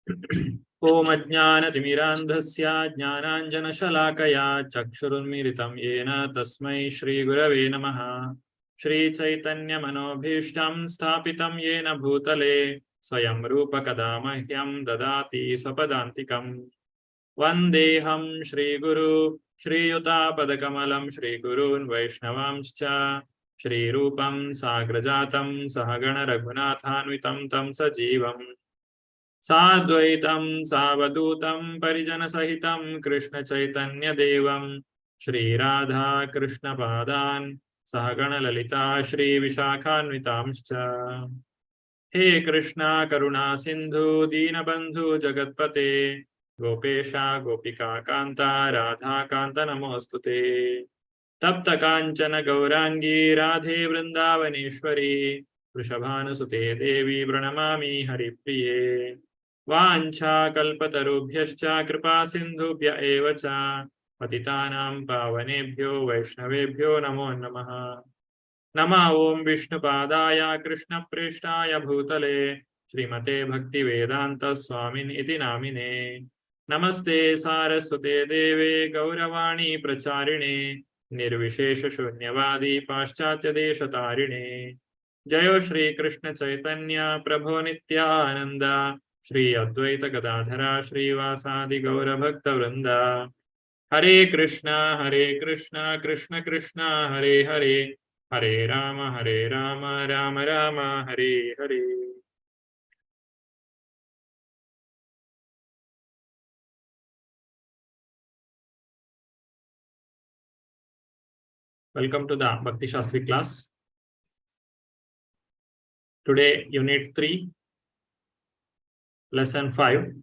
ओम अज्ञानतिमिरान्धस्य ज्ञानाञ्जनशलाकया चक्षुरुन्मीलितं येन तस्मै श्रीगुरवे नमः। श्रीचैतन्यमनोभीष्टं स्थापितं येन भूतले स्वयं रूपकदा मह्यं ददाति स्वपदान्तिकम्। वन्देऽहं श्रीगुरु श्रीयुतापदकमलं श्रीगुरून् वैष्णवांश्च श्रीरूपं साग्रजातं सहगण रघुनाथान्वितं तं सजीवम् साद्वैतं सावधूतं परिजनसहितं कृष्णचैतन्यदेवं श्रीराधा कृष्णपादान् सहगणललिता श्रीविशाखान्वितांश्च। हे कृष्णा करुणा सिन्धु दीनबन्धु जगत्पते गोपेशा गोपिका कान्ता राधा कान्त नमोऽस्तुते। तप्त काञ्चन गौरांगी राधे वृन्दावनेश्वरी वृषभानुसुते देवी प्रणमामि हरिप्रिये। वाञ्छाकल्पतरुभ्यश्च कृपा सिन्धुभ्य एव च पतितानां पावनेभ्यो वैष्णवेभ्यो नमो नमः। नमः ओं विष्णुपादाय कृष्णप्रेष्ठाय भूतले श्रीमते भक्तिवेदान्त स्वामिन् इति नामिने। नमस्ते सारस्वते देवे गौरवाणी प्रचारिणे निर्विशेष शून्यवादी पाश्चात्य देशतारिणे। जयो श्री कृष्ण चैतन्य प्रभो नित्यानंद श्री अद्वैत गदाधरा श्रीवासादि गौर भक्त वृंदा। हरे Krishna Krishna Krishna Hare Hare Hare Ram Ram Ram Hare Hare. Welcome to the Bhakti Shastri class. Today, Unit 3, Lesson 5.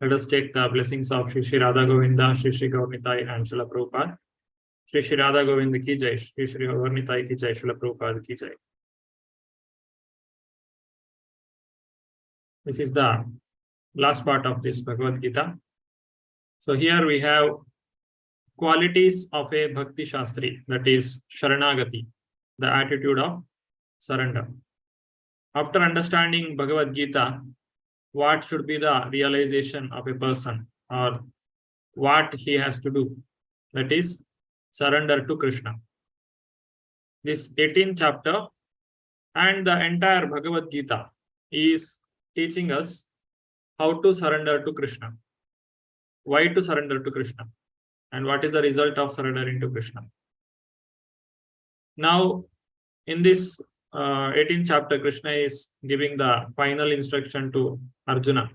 Let us take the blessings of Shri Shri Radha Govinda, Shri Shri Gaurnitai and Srila Prabhupada. Shri Shri Radha Govinda ki jai, Shri Shri Gaurnitai ki jai, Srila Prabhupada ki jai. This is the last part of this Bhagavad Gita. So here we have qualities of a Bhakti Shastri, that is Sharanagati, the attitude of surrender. After understanding Bhagavad Gita, what should be the realization of a person or what he has to do? That is surrender to Krishna. This 18th chapter and the entire Bhagavad Gita is teaching us how to surrender to Krishna, why to surrender to Krishna, and what is the result of surrendering to Krishna. Now, in this 18th chapter, Krishna is giving the final instruction to Arjuna.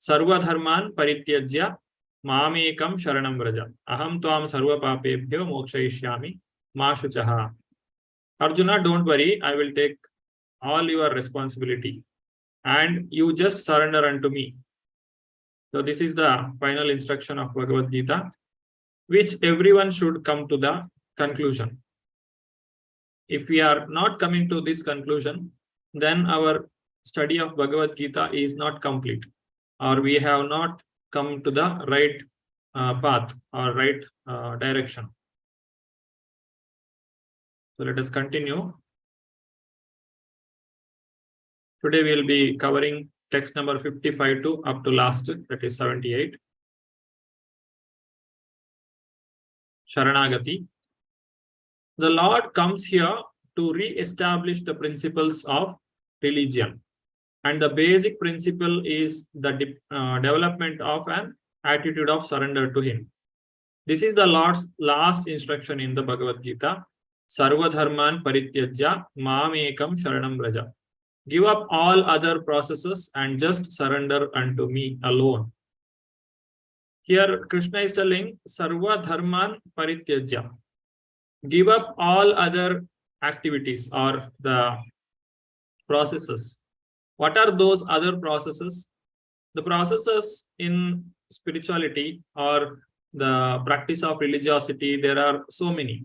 Sarva dharman parityajya mamekam sharanam vraja aham tvam sarva papebhyo mokshayishyami ma shuchaha. Arjuna, don't worry, I will take all your responsibility and you just surrender unto me. So this is the final instruction of Bhagavad Gita, which everyone should come to the conclusion. If we are not coming to this conclusion, then our study of Bhagavad Gita is not complete, or we have not come to the right path or right direction. So let us continue. Today we will be covering text number 55 to up to last, that is 78. Sharanagati. The Lord comes here to re-establish the principles of religion. And the basic principle is the development of an attitude of surrender to Him. This is the Lord's last instruction in the Bhagavad Gita. Sarva dharman parityajya mamekam sharanam vraja. Give up all other processes and just surrender unto me alone. Here Krishna is telling Sarva dharman parityajya. Give up all other activities or the processes. What are those other processes? The processes in spirituality or the practice of religiosity, there are so many,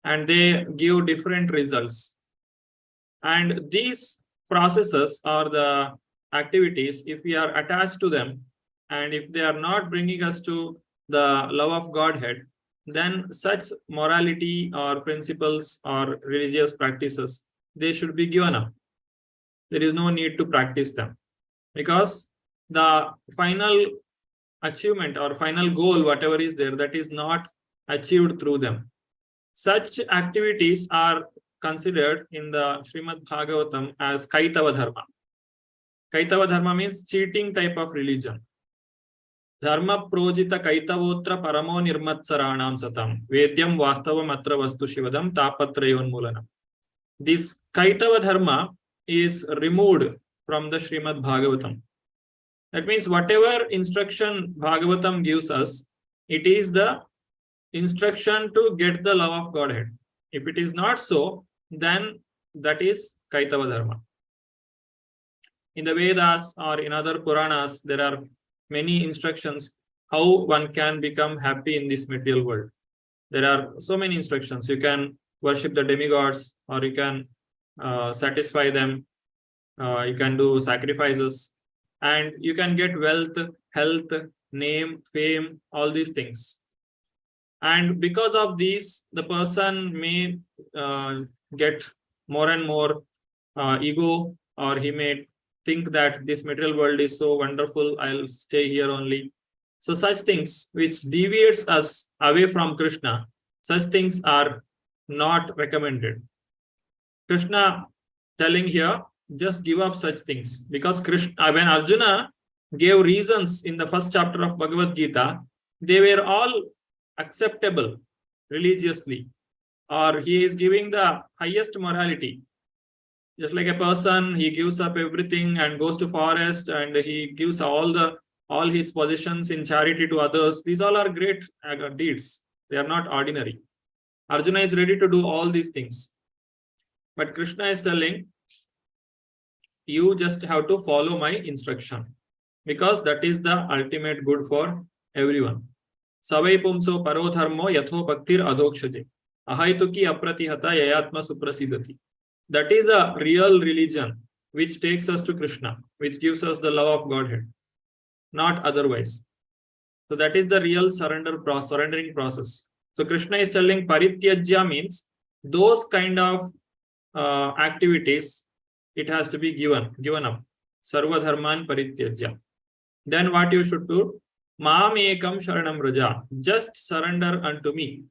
and they give different results. And these processes or the activities, if we are attached to them, and if they are not bringing us to the love of Godhead, then such morality or principles or religious practices, they should be given up. there is no need to practice them, because the final achievement or final goal, whatever is there, that is not achieved through them. Such activities are considered in the Srimad Bhagavatam as Kaitava Dharma. Kaitava Dharma means cheating type of religion. Dharma projita kaitavotra paramo nirmatsaranam satam vedyam vastavam atra vastu shivadam tapatrayon mulanam. This Kaitava Dharma is removed from the Srimad Bhagavatam. That means whatever instruction Bhagavatam gives us, it is the instruction to get the love of Godhead. If it is not so, then that is Kaitava Dharma. In the Vedas or in other Puranas, there are many instructions how one can become happy in this material world. There are so many instructions. You can worship the demigods, or you can satisfy them. You can do sacrifices, and you can get wealth, health, name, fame, all these things. And because of these, the person may get more and more ego, or he may think that this material world is so wonderful, I'll stay here only. So such things which deviates us away from Krishna, such things are not recommended. Krishna telling here, just give up such things, because Krishna, when Arjuna gave reasons in the first chapter of Bhagavad Gita, they were all acceptable religiously, or he is giving the highest morality. Just like a person, he gives up everything and goes to forest, and he gives all his possessions in charity to others. These all are great deeds. They are not ordinary. Arjuna is ready to do all these things. But Krishna is telling, you just have to follow my instruction, because that is the ultimate good for everyone. Savai pumso paro dharmo yatho bhaktir adhokshaje ahaituki apratihata yayatma suprasidati. That is a real religion which takes us to Krishna, which gives us the love of Godhead, not otherwise. So that is the real surrendering process. So Krishna is telling parityajya means those kind of activities, it has to be given up. Sarva dharman parityajya. Then what you should do? Maam ekam sharanam raja. Just surrender unto me.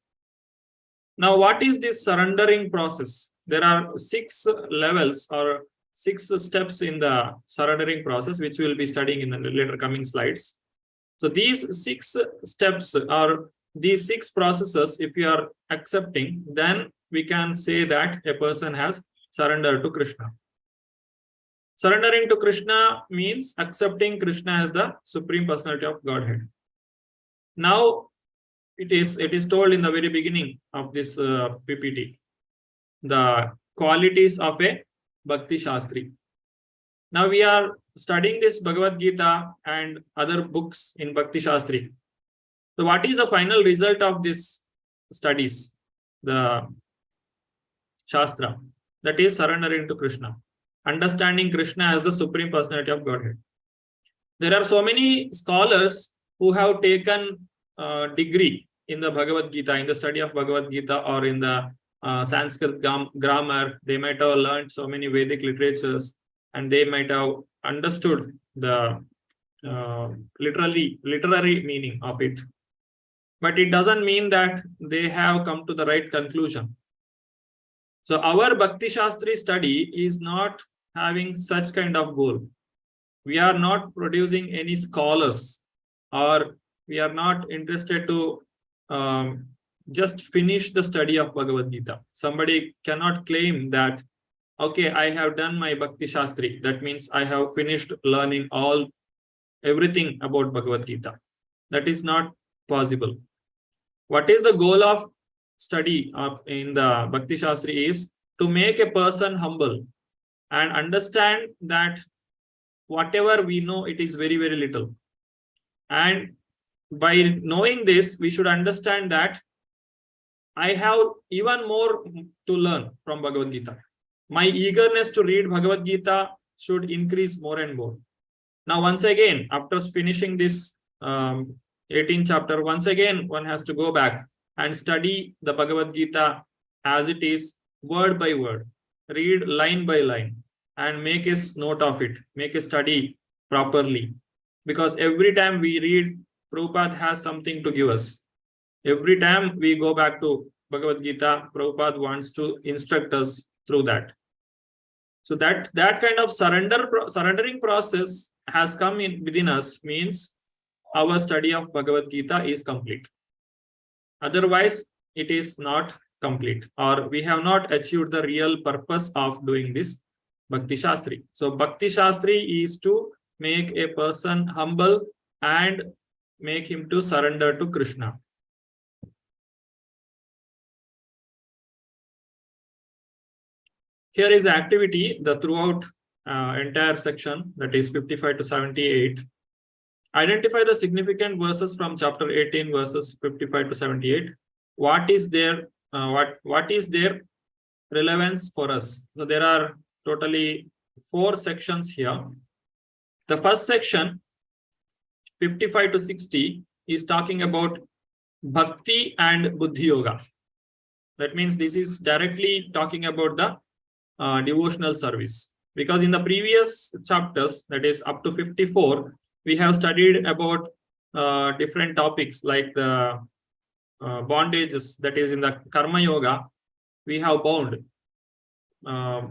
Now, what is this surrendering process? There are 6 levels or 6 steps in the surrendering process, which we will be studying in the later coming slides. So these 6 steps or these 6 processes, if you are accepting, then we can say that a person has surrendered to Krishna. Surrendering to Krishna means accepting Krishna as the Supreme Personality of Godhead. Now, it is told in the very beginning of this PPT, the qualities of a Bhakti Shastri. Now we are studying this Bhagavad Gita and other books in Bhakti Shastri. So what is the final result of this studies? The Shastra, that is surrendering to Krishna, understanding Krishna as the Supreme Personality of Godhead. There are so many scholars who have taken degree in the Bhagavad Gita, in the study of Bhagavad Gita, or in the Sanskrit grammar. They might have learned so many Vedic literatures, and they might have understood the literary meaning of it. But it doesn't mean that they have come to the right conclusion. So our Bhakti Shastri study is not having such kind of goal. We are not producing any scholars, or we are not interested to just finish the study of Bhagavad Gita. Somebody cannot claim that, okay, I have done my Bhakti Shastri. That means I have finished learning everything about Bhagavad Gita. That is not possible. What is the goal of study in the Bhakti Shastri is to make a person humble and understand that whatever we know, it is very, very little. And by knowing this, we should understand that I have even more to learn from Bhagavad Gita. My eagerness to read Bhagavad Gita should increase more and more. Now, once again, after finishing this 18th chapter, once again, one has to go back and study the Bhagavad Gita as it is, word by word, read line by line, and make a note of it, make a study properly. Because every time we read, Prabhupada has something to give us. Every time we go back to Bhagavad Gita, Prabhupada wants to instruct us through that. So that kind of surrendering process has come in within us, means our study of Bhagavad Gita is complete. Otherwise, it is not complete, or we have not achieved the real purpose of doing this Bhakti Shastri. So Bhakti Shastri is to make a person humble and make him to surrender to Krishna. Here is activity, the throughout entire section, that is 55 to 78. Identify the significant verses from chapter 18, verses 55 to 78. What is their relevance for us? So there are totally 4 sections here. The first section, 55 to 60, is talking about Bhakti and Buddhi Yoga. That means this is directly talking about the devotional service. Because in the previous chapters, that is up to 54, we have studied about different topics like the bondages, that is in the Karma Yoga, we have bound.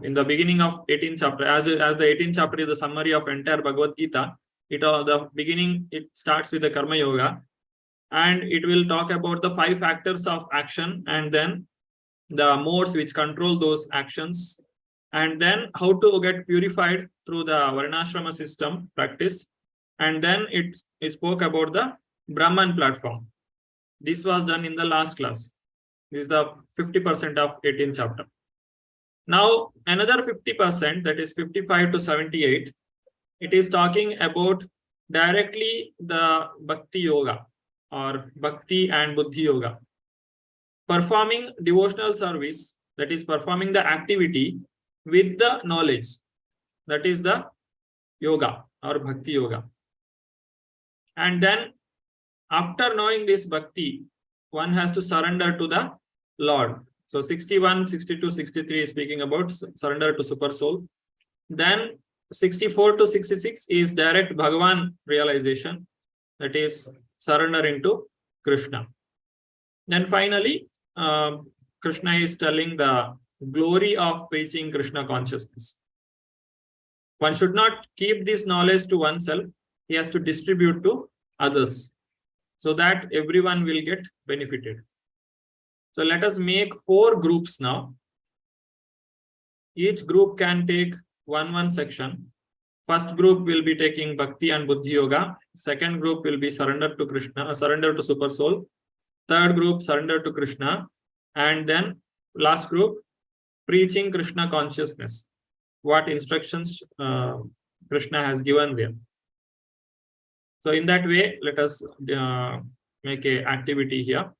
In the beginning of 18th chapter, as the 18th chapter is the summary of entire Bhagavad Gita, the beginning, it starts with the Karma Yoga, and it will talk about the 5 factors of action, and then the modes which control those actions, and then how to get purified through the Varnashrama system practice, and then it spoke about the Brahman platform. This was done in the last class. This is the 50% of 18th chapter. Now another 50%, that is 55 to 78, it is talking about directly the Bhakti Yoga or Bhakti and Buddhi Yoga. Performing devotional service, that is performing the activity with the knowledge, that is the yoga or Bhakti Yoga. And then after knowing this Bhakti, one has to surrender to the Lord. So 61, 62, 63 is speaking about surrender to Super Soul. Then 64 to 66 is direct Bhagavan realization, that is surrendering to Krishna. Then finally, Krishna is telling the glory of preaching Krishna consciousness. One should not keep this knowledge to oneself. He has to distribute to others so that everyone will get benefited. So let us make 4 groups now. Each group can take one section. First group will be taking Bhakti and Buddhi Yoga. Second group will be surrender to Krishna, surrender to Super Soul. Third group, surrender to Krishna. And then last group, preaching Krishna consciousness. What instructions Krishna has given them. So in that way, let us make an activity here.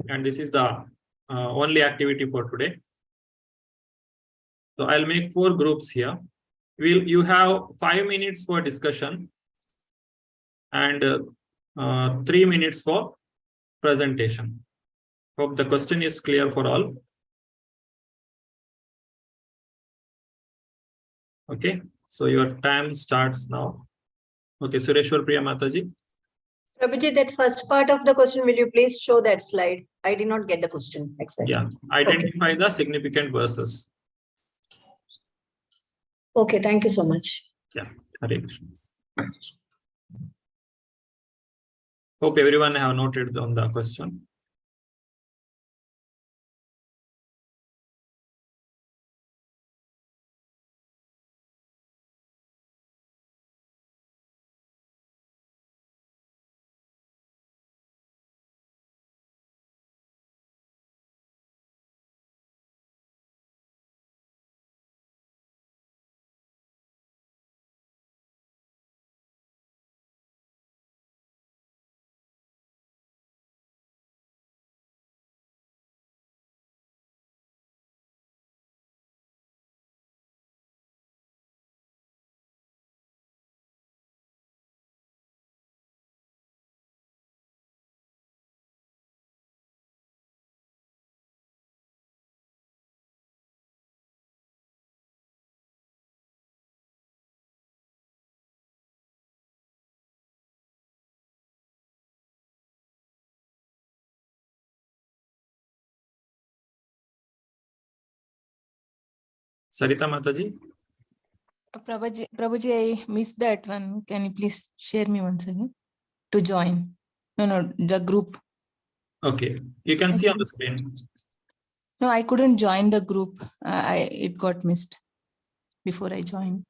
And this is the only activity for today. So I'll make 4 groups here. You have 5 minutes for discussion and 3 minutes for presentation. Hope the question is clear for all. Okay, so your time starts now. Okay, Sureshwar Priya Mataji. Prabhuji, that first part of the question, will you please show that slide? I did not get the question exactly. Yeah, identify the significant verses. Okay, thank you so much. Yeah, Hare Krishna. Hope everyone have noted on the question. Sarita Mataji. Prabhuji, I missed that one. Can you please share me once again to join? No, the group. Okay, you can see on the screen. No, I couldn't join the group. It got missed before I joined.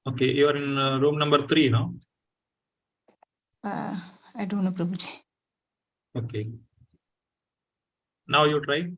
Okay, you are in room number 3 now. I don't know, Prabhuji. Okay. Now you try.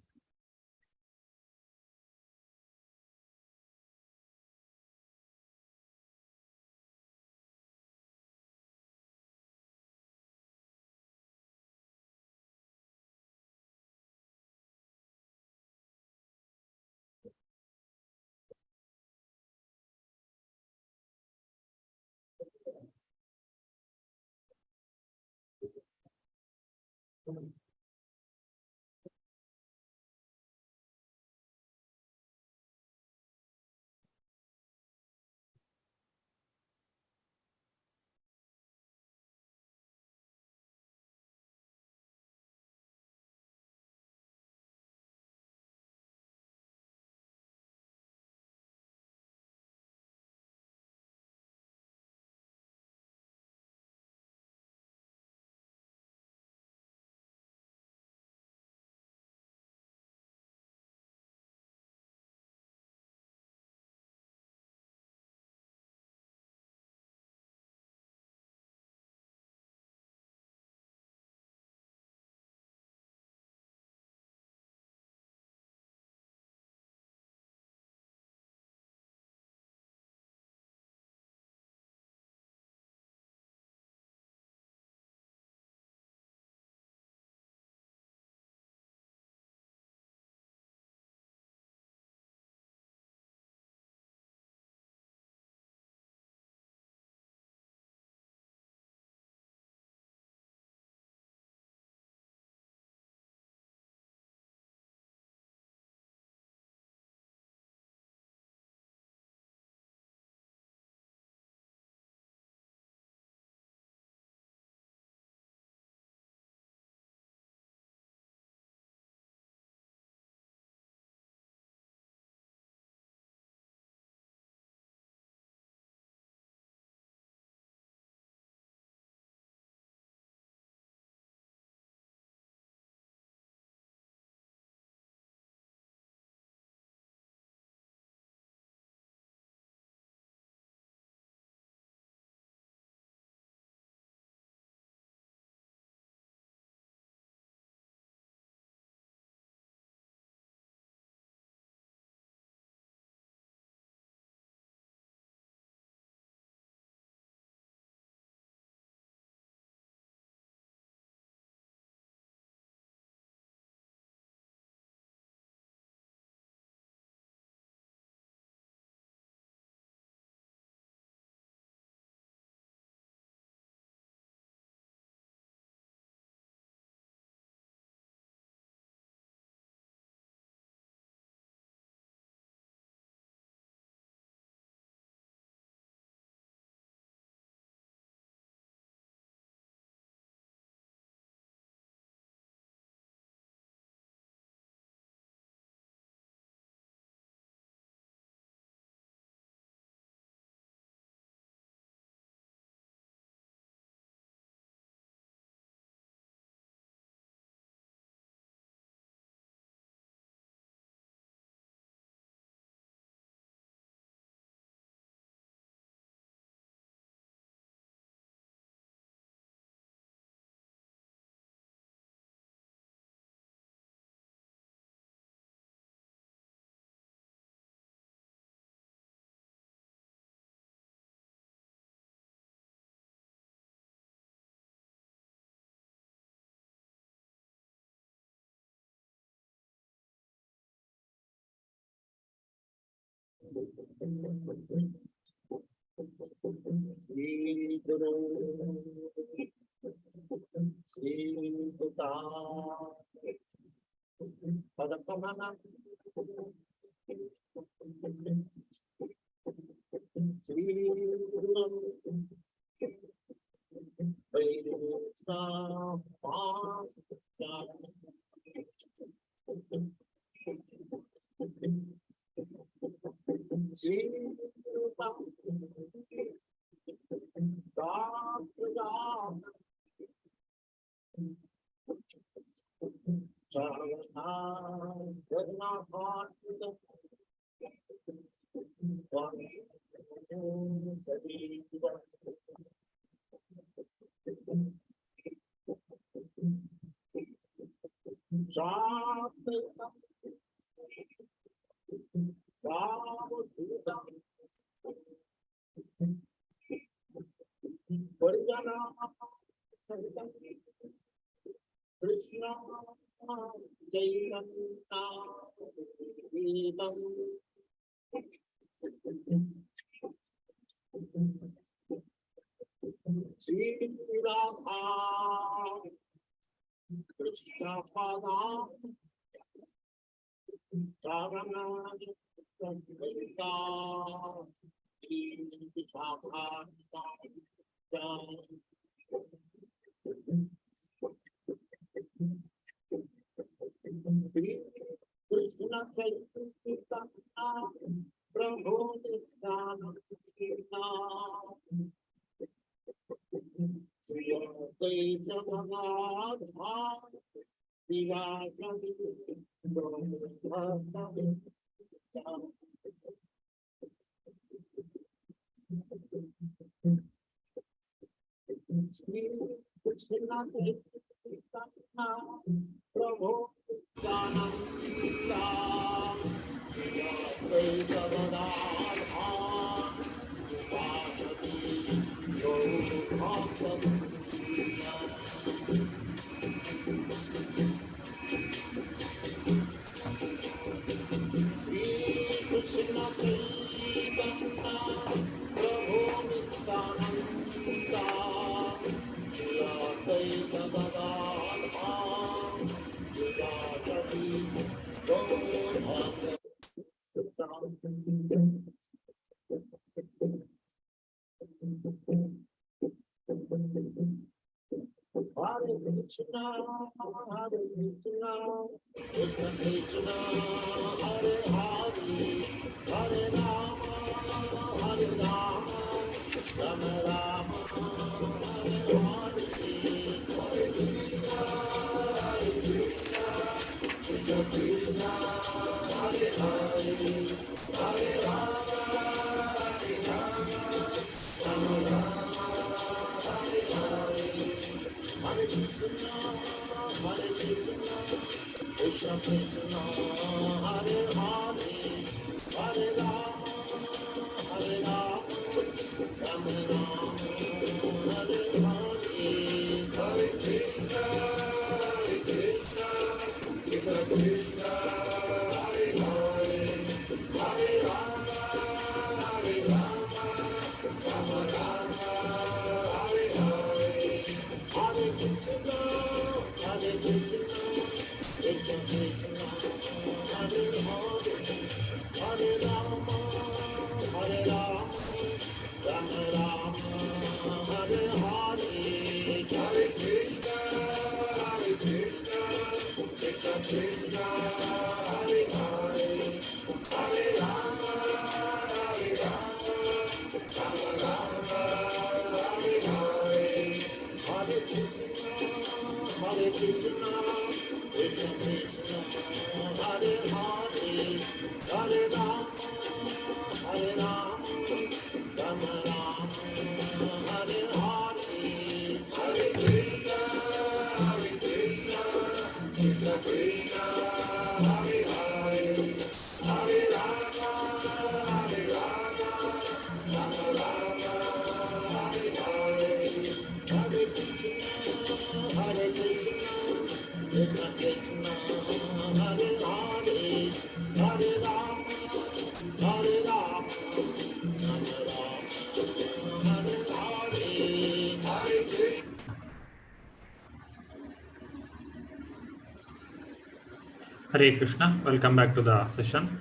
Hare Krishna, welcome back to the session.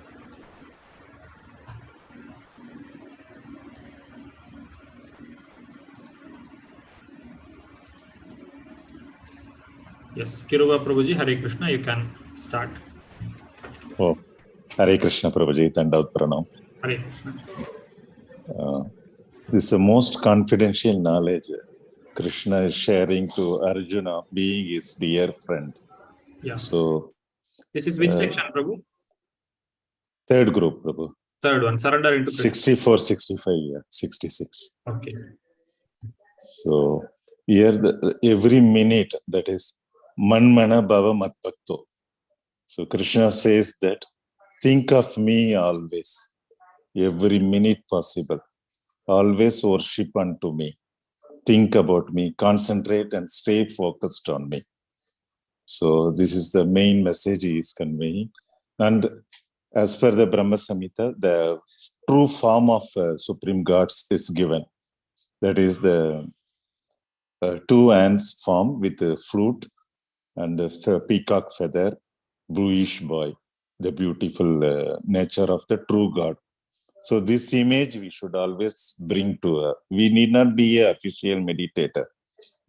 Yes, Kiruva Prabhuji, Hare Krishna, you can start. Oh, Hare Krishna Prabhuji, Dandavat Pranam. Hare Krishna. This is the most confidential knowledge Krishna is sharing to Arjuna, being his dear friend. Yeah. So, This is which section, Prabhu? third group, Prabhu. Third one, surrender into Krishna. 64, 65, yeah, 66. Okay. So, here every minute, that is, Manmana Bhava Mat Bhakto. So, Krishna says that, think of me always, every minute possible. Always worship unto me. Think about me, concentrate and stay focused on me. So this is the main message he is conveying. And as per the Brahma Samhita, the true form of Supreme Gods is given. That is the two hands form with a flute and a peacock feather, bluish boy, the beautiful nature of the true God. So this image we should always bring to we need not be an official meditator,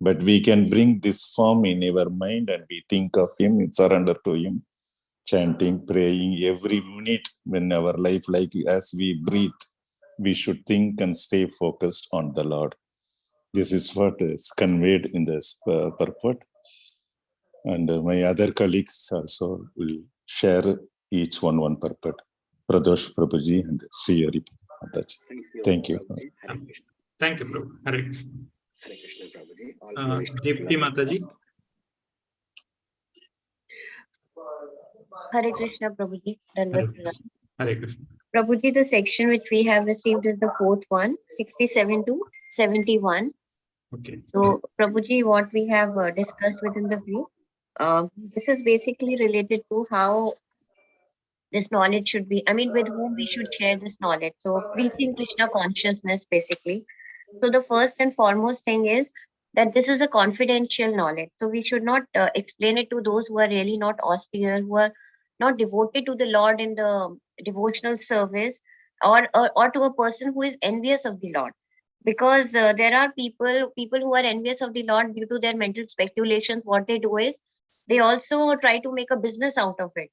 but we can bring this form in our mind and we think of him, surrender to him, chanting, praying every minute in our life, like as we breathe, we should think and stay focused on the Lord. This is what is conveyed in this purport. And my other colleagues also will share each one purport. Pradosh Prabhuji and Sri Hari. Thank you. Thank you, Prabhu. Hare Krishna. Hare Krishna, Prabhuji. All glories to Dipti Mataji. Hare Krishna, Prabhuji. Hare Krishna. Prabhuji, the section which we have received is the fourth one, 67 to 71. Okay. So, Prabhuji, what we have discussed within the group, this is basically related to how this knowledge should be, with whom we should share this knowledge. So, preaching Krishna consciousness, basically. So, the first and foremost thing is that this is a confidential knowledge. So, we should not explain it to those who are really not austere, who are not devoted to the Lord in the devotional service, or to a person who is envious of the Lord. Because there are people who are envious of the Lord due to their mental speculations. What they do is they also try to make a business out of it.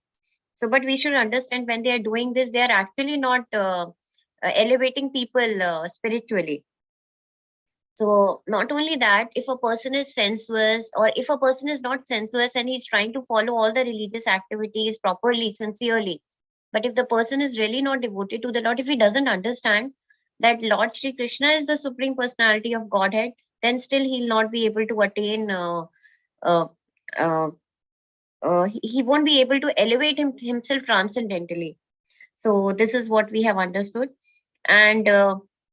So, but we should understand when they are doing this, they are actually not elevating people spiritually. So not only that, if a person is sensuous, or if a person is not sensuous and he's trying to follow all the religious activities properly, sincerely, but if the person is really not devoted to the Lord, if he doesn't understand that Lord Shri Krishna is the Supreme Personality of Godhead, then still he'll not be able to attain, he won't be able to elevate himself transcendentally. So this is what we have understood. And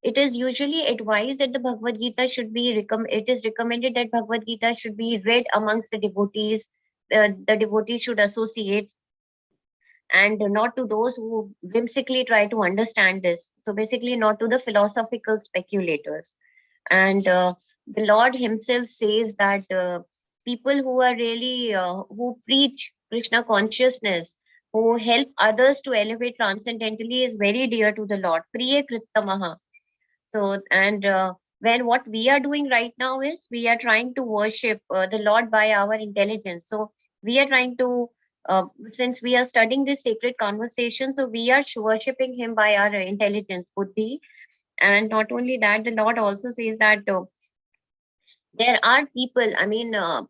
it is usually advised that the Bhagavad Gita should be, it is recommended that Bhagavad Gita should be read amongst the devotees. The devotees should associate, and not to those who whimsically try to understand this. So basically not to the philosophical speculators. And the Lord himself says that people who are really, who preach Krishna consciousness, who help others to elevate transcendentally, is very dear to the Lord. Priya Krittamaha. So, and when what we are doing right now is we are trying to worship the Lord by our intelligence. So we are trying to, since we are studying this sacred conversation, so we are worshipping him by our intelligence, buddhi. And not only that, the Lord also says that there are people,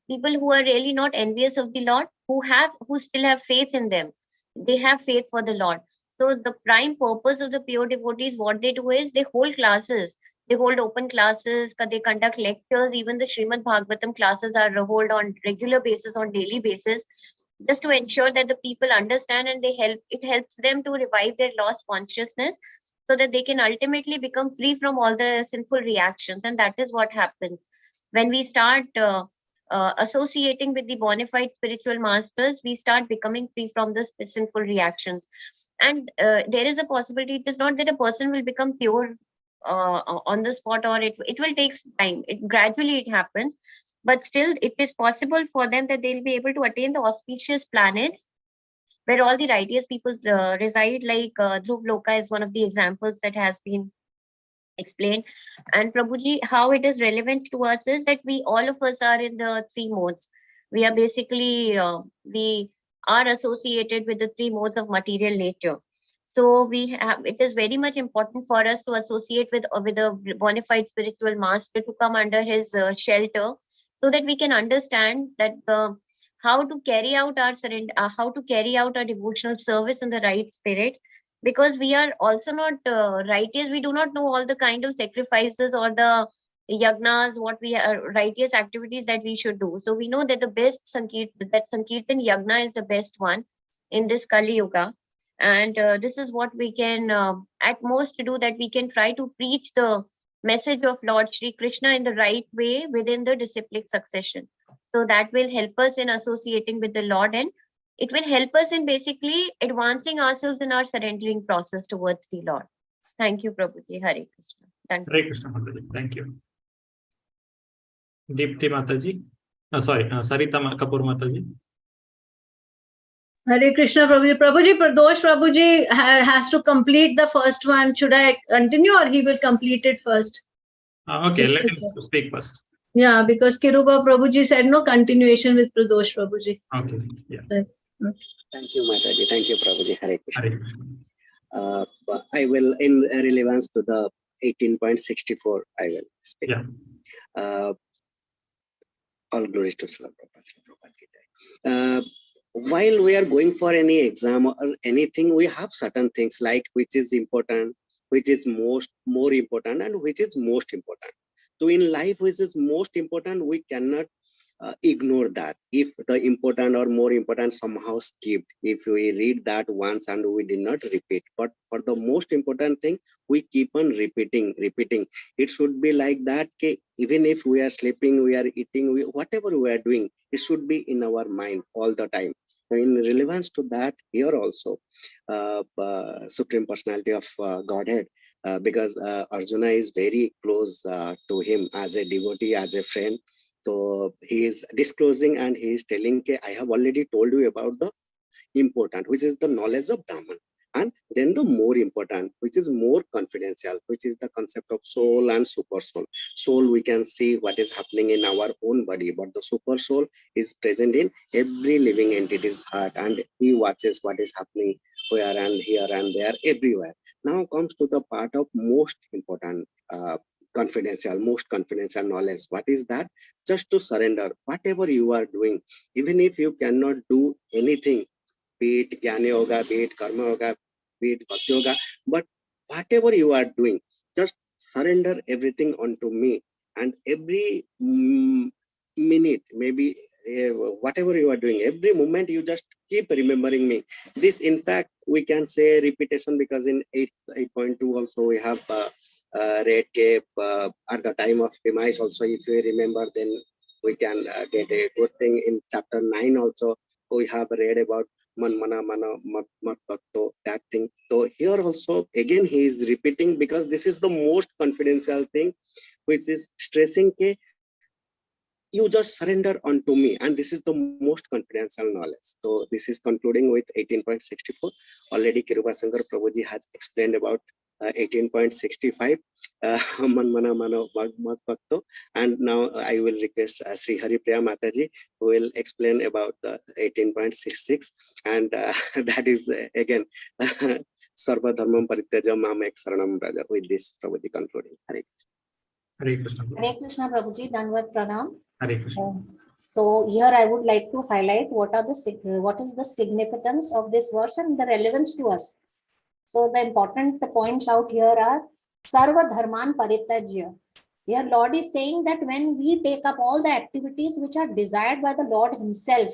people who are really not envious of the Lord, who still have faith in them. They have faith for the Lord. So the prime purpose of the pure devotees, what they do is they hold classes. They hold open classes, they conduct lectures. Even the Srimad Bhagavatam classes are held on regular basis, on daily basis, just to ensure that the people understand, and it helps them to revive their lost consciousness, so that they can ultimately become free from all the sinful reactions. And that is what happens when we start associating with the bona fide spiritual masters. We start becoming free from the sinful reactions. And there is a possibility, it is not that a person will become pure on the spot, or it will take time. Gradually it happens, but still it is possible for them that they'll be able to attain the auspicious planets where all the righteous people reside, like Dhruv Loka is one of the examples that has been explained. And Prabhuji, how it is relevant to us is that all of us are in the three modes. We are basically, we are associated with the three modes of material nature. So we have, it is very much important for us to associate with a bona fide spiritual master, to come under his shelter, so that we can understand that how to carry out our surrender, how to carry out our devotional service in the right spirit. Because we are also not righteous, we do not know all the kind of sacrifices or the yagnas, what we are righteous activities that we should do. So we know that the best Sankirtan yagna is the best one in this Kali Yuga. And this is what we can at most do, that we can try to preach the message of Lord Shri Krishna in the right way within the disciplic succession. So that will help us in associating with the Lord, and it will help us in basically advancing ourselves in our surrendering process towards the Lord. Thank you, Prabhuji. Hare Krishna. Thank you. Hare Krishna Mataji. Thank you. Deepti Mataji. Sarita Kapoor Mataji. Hare Krishna, Prabhuji. Prabhuji, Pradosh Prabhuji has to complete the first one. Should I continue, or he will complete it first? Okay, let him speak first. Yeah, because Kiruba Prabhuji said no continuation with Pradosh Prabhuji. Okay, yeah. Thank you, Mataji. Thank you, Prabhuji. Hare Krishna. Hare Krishna. I will, in relevance to the 18.64, I will speak. Yeah. All glories to Srila Prabhupada. While we are going for any exam or anything, we have certain things like which is important, which is more important, and which is most important. So in life, which is most important, we cannot ignore that. If the important or more important somehow skipped, if we read that once and we did not repeat, but for the most important thing, we keep on repeating. It should be like that. Even if we are sleeping, we are eating, whatever we are doing, it should be in our mind all the time. In relevance to that, here also, Supreme Personality of Godhead, because Arjuna is very close to him as a devotee, as a friend. So he is disclosing and he is telling, I have already told you about the important, which is the knowledge of Brahman. And then the more important, which is more confidential, which is the concept of soul and super soul. Soul, we can see what is happening in our own body, but the super soul is present in every living entity's heart, and he watches what is happening where and here and there, everywhere. Now comes to the part of most important, most confidential knowledge. What is that? Just to surrender whatever you are doing, even if you cannot do anything, be it Jnana Yoga, be it Karma Yoga, be it Bhakti Yoga, but whatever you are doing, just surrender everything onto me. And every minute, maybe whatever you are doing, every moment, you just keep remembering me. This, in fact, we can say repetition, because in 8.2 also we have red cape at the time of demise also. If you remember, then we can get a good thing. In chapter 9 also we have read about man mana mat bhakto, that thing. So here also again he is repeating, because this is the most confidential thing, which is stressing ke you just surrender unto me, and this is the most confidential knowledge. So this is concluding with 18.64. Already Kiruba Sankar Prabhuji has explained about 18.65, man mana mano mat bhakto, and now I will request Sri Hari Priya Mataji, who will explain about 18.66, and that is again Sarva Dharmam Parityaja Mamek Saranam Raja. With this, Prabhuji concluding. Hare Krishna. Hare Krishna, Prabhuji. Dandavat Pranam. Hare Krishna. So here I would like to highlight what is the significance of this verse and the relevance to us. So the important points out here are Sarva Dharman Parityajya. Here Lord is saying that when we take up all the activities which are desired by the Lord himself,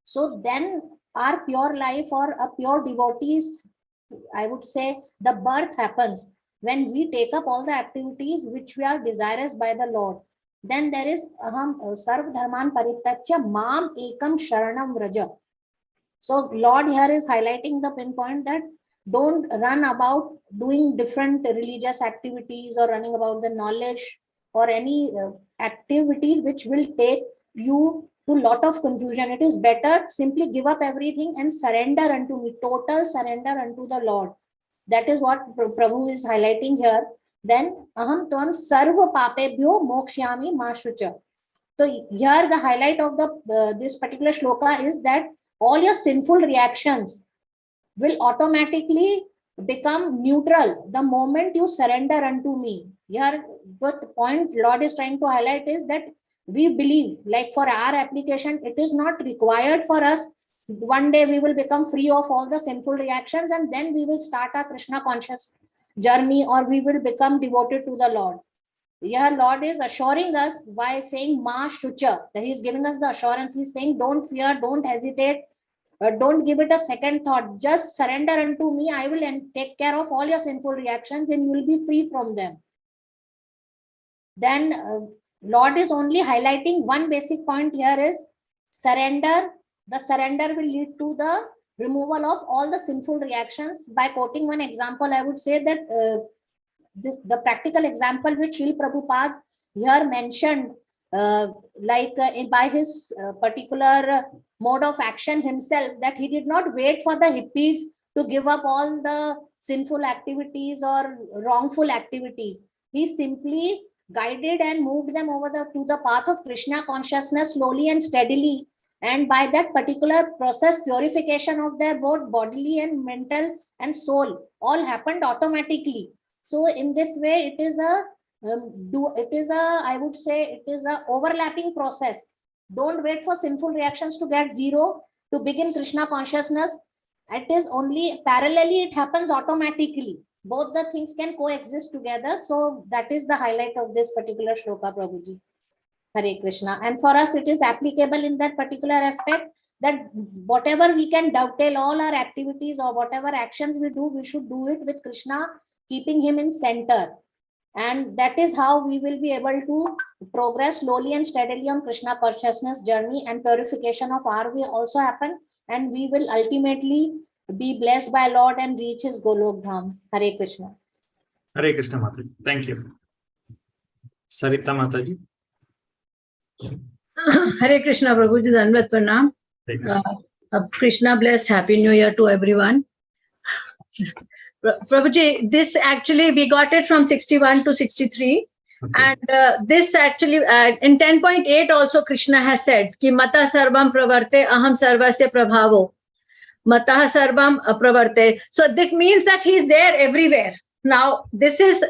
so then our pure life or a pure devotee's, I would say, the birth happens when we take up all the activities which we are desirous by the Lord. Then there is Sarv Dharman Parityajya Mam Ekam Sharanam Vraja. So Lord here is highlighting the pinpoint that don't run about doing different religious activities or running about the knowledge or any activity which will take you to a lot of confusion. It is better simply give up everything and surrender unto me, total surrender unto the Lord. That is what Prabhu is highlighting here. Then aham tvam sarva papebhyo mokshyami mashucha. So here the highlight of the this particular shloka is that all your sinful reactions will automatically become neutral the moment you surrender unto me. Here, what the point Lord is trying to highlight is that we believe, like for our application, it is not required for us. One day we will become free of all the sinful reactions, and then we will start our Krishna conscious journey, or we will become devoted to the Lord. Here, Lord is assuring us by saying Ma Shucha, that He is giving us the assurance. He is saying, don't fear, don't hesitate, don't give it a second thought. Just surrender unto me. I will take care of all your sinful reactions, and you will be free from them. Then Lord is only highlighting one basic point here is surrender. The surrender will lead to the removal of all the sinful reactions. By quoting one example, I would say that the practical example which Srila Prabhupada here mentioned, by his particular mode of action himself, that he did not wait for the hippies to give up all the sinful activities or wrongful activities. He simply guided and moved them over to the path of Krishna consciousness slowly and steadily. And by that particular process, purification of their both bodily and mental and soul all happened automatically. So in this way, it is I would say it is a overlapping process. Don't wait for sinful reactions to get zero to begin Krishna consciousness. It is only parallelly, it happens automatically. Both the things can coexist together. So that is the highlight of this particular shloka, Prabhuji. Hare Krishna. And for us, it is applicable in that particular aspect that whatever we can dovetail all our activities or whatever actions we do, we should do it with Krishna, keeping him in center. And that is how we will be able to progress slowly and steadily on Krishna consciousness journey, and purification of our will also happen. And we will ultimately be blessed by Lord and reach his Golok Dham. Hare Krishna. Hare Krishna Mataji. Thank you. Sarita Mataji. Hare Krishna, Prabhuji, Dandavat Pranam. Hare Krishna. Krishna bless, Happy New Year to everyone. Prabhuji, this actually, we got it from 61 to 63. Okay. And this actually, in 10.8 also Krishna has said, Ki mata sarvam pravarte aham sarvasya prabhavo. Mata sarvam pravarte. So that means that he is there everywhere. Now, this is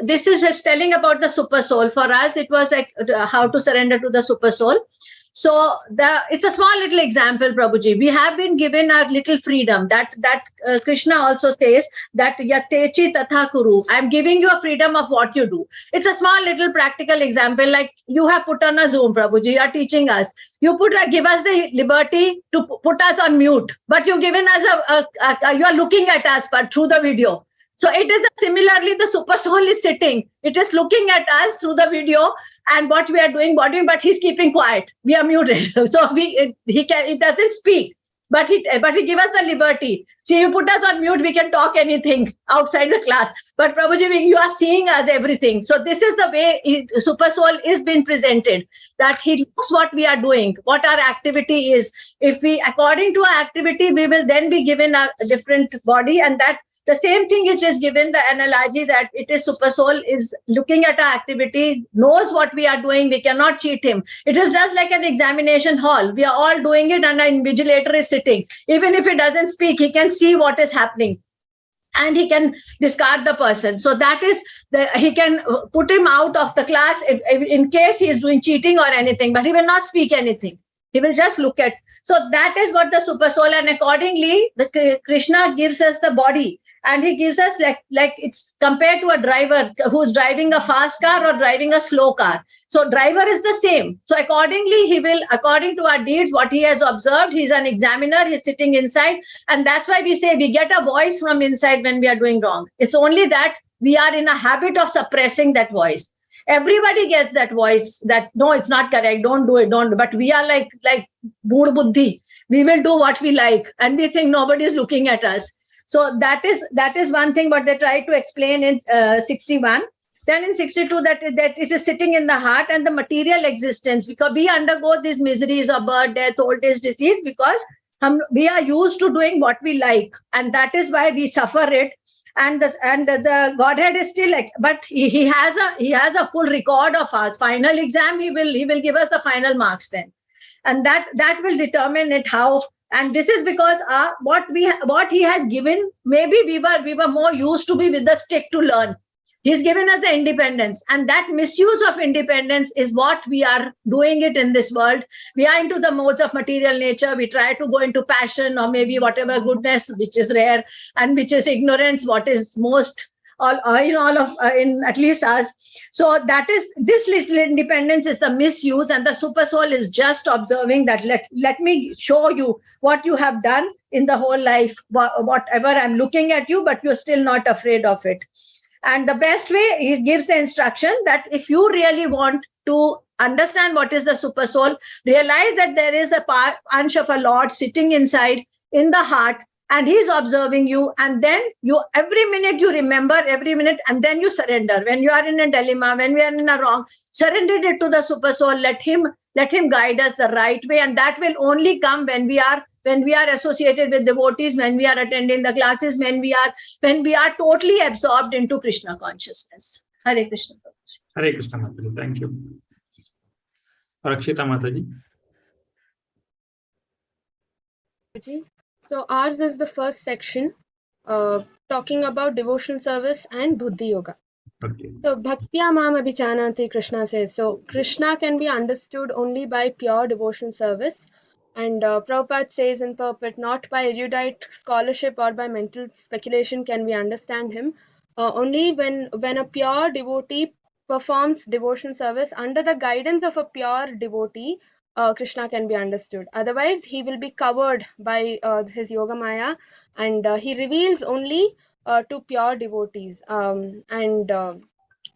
just telling about the super soul. For us, it was like how to surrender to the super soul. So it's a small little example, Prabhuji. We have been given our little freedom. That Krishna also says that yatechi tatha kuru. I'm giving you a freedom of what you do. It's a small little practical example. Like you have put on a Zoom, Prabhuji. You are teaching us. You give us the liberty to put us on mute, but you've given us you are looking at us, but through the video. So it is similarly, the super soul is sitting. It is looking at us through the video and what we are doing, but he's keeping quiet. We are muted. So he doesn't speak, but he gives us the liberty. See, you put us on mute, we can talk anything outside the class. But Prabhuji, you are seeing us everything. So this is the way super soul is being presented, that he knows what we are doing, what our activity is. If we, according to our activity, we will then be given a different body, and that the same thing is just given the analogy that it is super soul is looking at our activity, knows what we are doing. We cannot cheat him. It is just like an examination hall. We are all doing it and an invigilator is sitting. Even if he doesn't speak, he can see what is happening and he can discard the person. So that is, he can put him out of the class in case he is doing cheating or anything, but he will not speak anything. He will just look at. So that is what the super soul, and accordingly, the Krishna gives us the body. And he gives us like it's compared to a driver who's driving a fast car or driving a slow car. So driver is the same. So accordingly, he will, according to our deeds, what he has observed, he's an examiner, he's sitting inside. And that's why we say we get a voice from inside when we are doing wrong. It's only that we are in a habit of suppressing that voice. Everybody gets that voice that, no, it's not correct, don't do it, don't. But we are like Bhood Buddhi. We will do what we like. And we think nobody is looking at us. So that is one thing what they try to explain in 61. Then in 62, that it is sitting in the heart and the material existence, because we undergo these miseries of birth, death, old age, disease, because we are used to doing what we like, and that is why we suffer it. And the Godhead is still like, but he has a full record of us. Final exam, he will give us the final marks then, and that will determine it how. And this is because what he has given, maybe we were more used to be with the stick to learn. He's given us the independence, and that misuse of independence is what we are doing it in this world. We are into the modes of material nature. We try to go into passion, or maybe whatever goodness, which is rare, and which is ignorance, what is most in at least us. So that is, this little independence is the misuse, and the super soul is just observing that let me show you what you have done in the whole life, whatever, I'm looking at you, but you're still not afraid of it. And the best way, he gives the instruction that if you really want to understand what is the super soul, realize that there is a punch of a Lord sitting inside in the heart, and he's observing you. And then you, every minute you remember, every minute, and then you surrender. When you are in a dilemma, when we are in a wrong, surrender it to the super soul. Let him guide us the right way. And that will only come when we are associated with devotees, when we are attending the classes, when we are totally absorbed into Krishna consciousness. Hare Krishna. Hare Krishna Mataji. Thank you. Rakshita Mataji. So ours is the first section, talking about devotional service and Buddhi Yoga. Okay. So Bhaktya Mam Abhichananti, Krishna says. So Krishna can be understood only by pure devotional service. And Prabhupada says in purport, not by erudite scholarship or by mental speculation can we understand him. Only when a pure devotee performs devotional service under the guidance of a pure devotee, Krishna can be understood. Otherwise, he will be covered by his Yoga Maya, and he reveals only to pure devotees.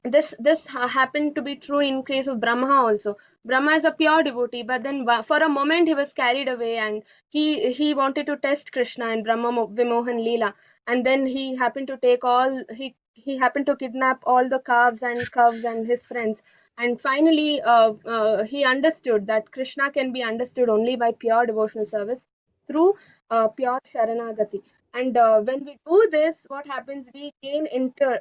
This happened to be true in case of Brahma also. Brahma is a pure devotee, but then for a moment he was carried away, and he wanted to test Krishna in Brahma Vimohan Leela, and then he happened to take he happened to kidnap all the calves and his friends, and finally he understood that Krishna can be understood only by pure devotional service through pure Sharanagati. And when we do this, what happens? We can enter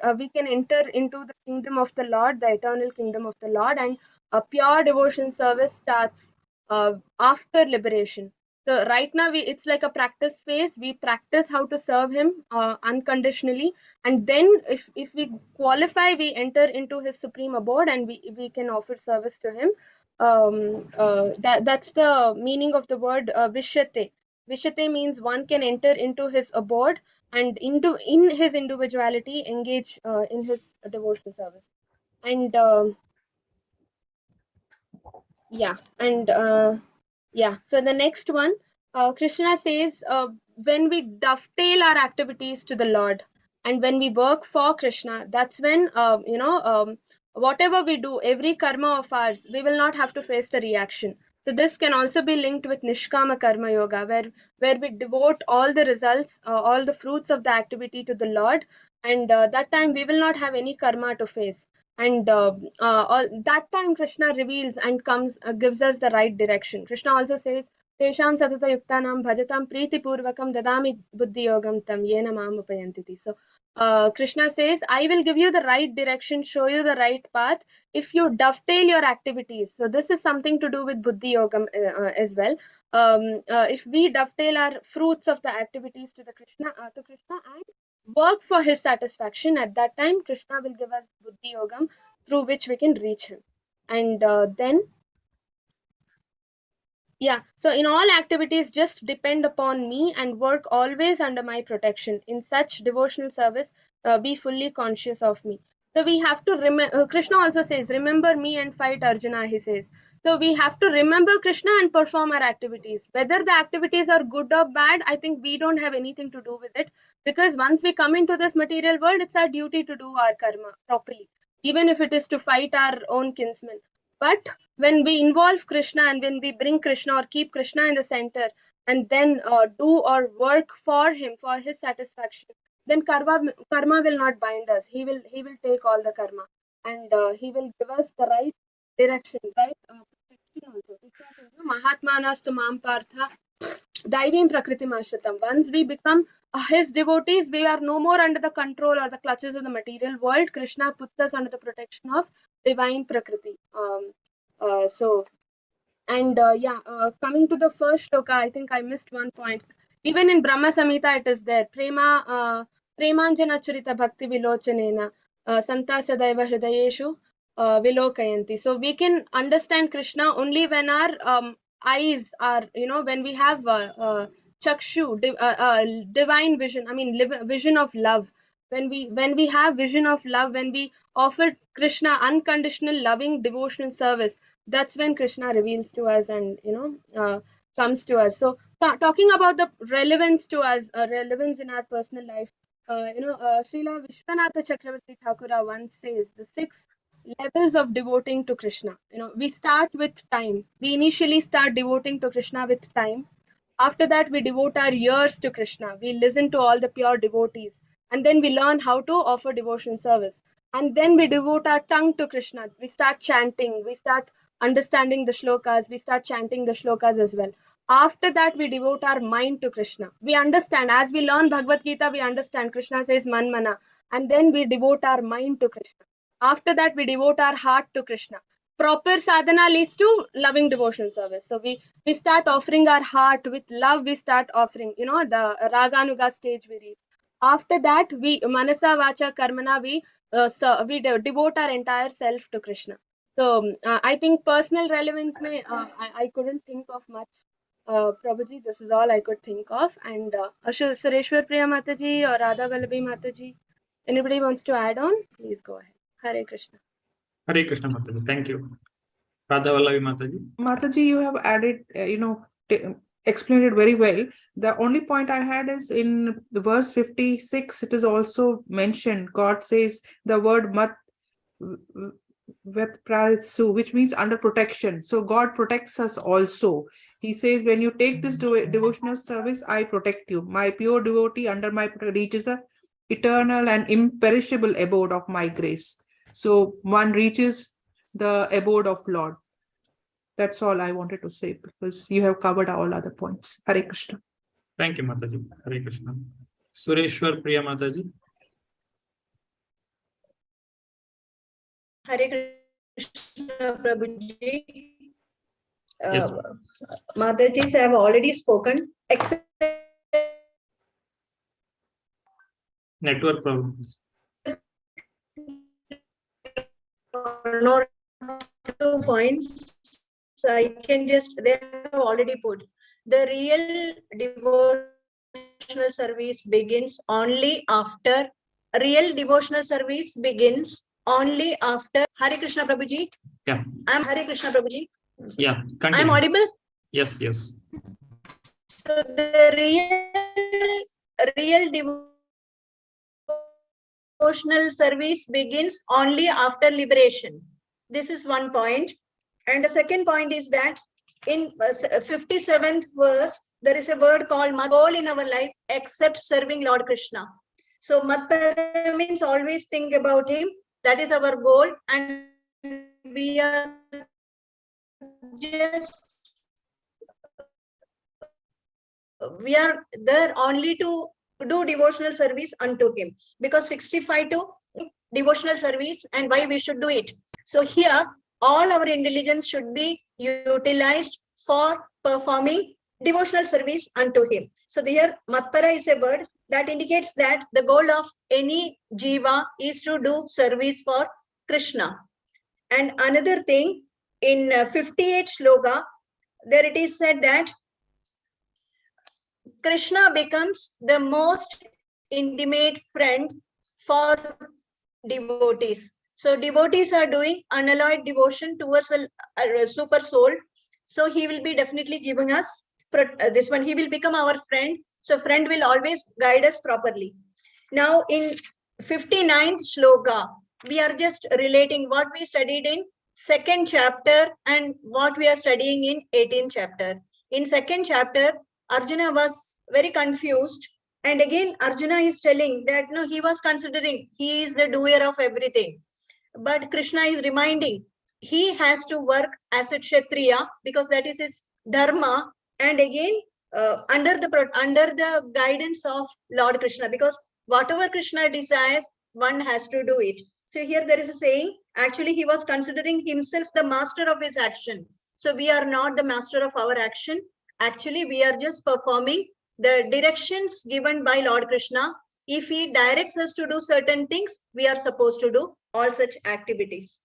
into the kingdom of the Lord, the eternal kingdom of the Lord, and a pure devotion service starts after liberation. So right now, it's like a practice phase. We practice how to serve Him unconditionally, and then if we qualify, we enter into His supreme abode, and we can offer service to Him. That's the meaning of the word Vishyate. Vishyate means one can enter into his abode and in his individuality engage in his devotional service. And so the next one, Krishna says, when we dovetail our activities to the Lord and when we work for Krishna, that's when whatever we do, every karma of ours, we will not have to face the reaction. So this can also be linked with Nishkama Karma Yoga, where we devote all the results, all the fruits of the activity to the Lord, and that time we will not have any karma to face. And that time Krishna reveals and gives us the right direction. Krishna also says, Tesham satata yuktanam bhajatam priti purvakam dadami buddhi yogam tam yena mam upayantiti. So Krishna says, I will give you the right direction, show you the right path if you dovetail your activities. So this is something to do with Buddhi Yogam as well. If we dovetail our fruits of the activities to Krishna and work for his satisfaction, at that time Krishna will give us Buddhi Yogam through which we can reach him. And so in all activities, just depend upon me and work always under my protection. In such devotional service, be fully conscious of me. So we have to remember, Krishna also says, remember me and fight Arjuna, he says. So we have to remember Krishna and perform our activities. Whether the activities are good or bad, I think we don't have anything to do with it. Because once we come into this material world, it's our duty to do our karma properly, even if it is to fight our own kinsmen. But when we involve Krishna and when we bring Krishna or keep Krishna in the center and then do or work for him, for his satisfaction, then karma will not bind us. He will take all the karma, and he will give us the right direction, right protection also. Mahatmanastu mam partha daivim prakritim ashritam. Once we become his devotees, we are no more under the control or the clutches of the material world. Krishna puts us under the protection of divine prakriti. So And coming to the first shloka, I think I missed one point. Even in Brahma Samhita, it is there. Premanjana Churita Bhakti Vilochanena Santa Sadaiva Hridayeshu Vilokayanti. So we can understand Krishna only when our eyes are, when we have chakshu, divine vision. I mean, vision of love. When we have vision of love, when we offer Krishna unconditional, loving, devotional service, that's when Krishna reveals to us and comes to us. So talking about the relevance to us, relevance in our personal life, Srila Vishwanatha Chakravarti Thakura once says the 6 levels of devoting to Krishna. We start with time. We initially start devoting to Krishna with time. After that, we devote our ears to Krishna. We listen to all the pure devotees. And then we learn how to offer devotion service. And then we devote our tongue to Krishna. We start chanting. We start understanding the shlokas. We start chanting the shlokas as well. After that, we devote our mind to Krishna. We understand. As we learn Bhagavad Gita, we understand. Krishna says man mana. And then we devote our mind to Krishna. After that, we devote our heart to Krishna. Proper sadhana leads to loving devotion service. So we start offering our heart with love. We start offering, the Raganuga stage we reach. After that, we manasa vacha karmana, we devote our entire self to Krishna. So I think personal relevance may I couldn't think of much. Prabhuji, this is all I could think of. And Sureshwar Priya Mataji or Radha Vallabhi Mataji, anybody wants to add on? Please go ahead. Hare Krishna. Hare Krishna Mataji. Thank you. Radha Vallavi Mataji. Mataji, you have added, explained it very well. The only point I had is in the verse 56, it is also mentioned. God says the word mat vetprasu, which means under protection. So God protects us also. He says, when you take this devotional service, I protect you. My pure devotee under my protection reaches a eternal and imperishable abode of my grace. So one reaches the abode of Lord. That's all I wanted to say, because you have covered all other points. Hare Krishna. Thank you, Mataji. Hare Krishna. Sureshwar Priya Mataji. Hare Krishna, Prabhuji. Yes. Mataji's have already spoken, except Network problems. one or 2 points. So I can just, they have already put. The real devotional service begins only after, Hare Krishna Prabhuji. Yeah. I'm Hare Krishna Prabhuji. Yeah. Continue. I'm audible? Yes. So the real devotional service begins only after liberation. This is one point. And the second point is that in 57th verse, there is a word called mat, goal in our life except serving Lord Krishna. So Matpara means always think about him. That is our goal. And we are there only to do devotional service unto him, because 65 to devotional service and why we should do it. So here all our intelligence should be utilized for performing devotional service unto him. So here Matpara is a word that indicates that the goal of any jiva is to do service for Krishna. And another thing, in 58 shloka, there it is said that Krishna becomes the most intimate friend for devotees. So devotees are doing unalloyed devotion towards a super soul. So he will be definitely giving us this one. He will become our friend. So friend will always guide us properly. Now in 59th shloka, we are just relating what we studied in 2nd chapter and what we are studying in 18th chapter. In 2nd chapter, Arjuna was very confused. And again, Arjuna is telling that no, he was considering he is the doer of everything. But Krishna is reminding he has to work as a Kshatriya because that is his dharma. And again, under the guidance of Lord Krishna, because whatever Krishna desires, one has to do it. So here there is a saying, actually he was considering himself the master of his action. So we are not the master of our action. Actually, we are just performing the directions given by Lord Krishna. If he directs us to do certain things, we are supposed to do all such activities.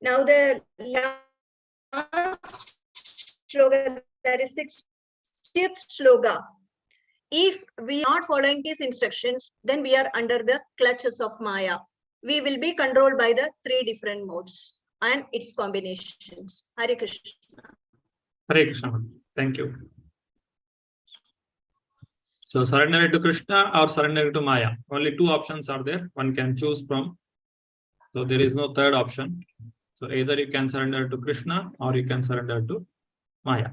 Now the last sloga, that is 60th sloga. If we are not following his instructions, then we are under the clutches of Maya. We will be controlled by the 3 different modes and its combinations. Hare Krishna. Hare Krishna. Thank you. So surrender it to Krishna or surrender it to Maya. Only 2 options are there. One can choose from. So there is no third option. So either you can surrender to Krishna or you can surrender to Maya.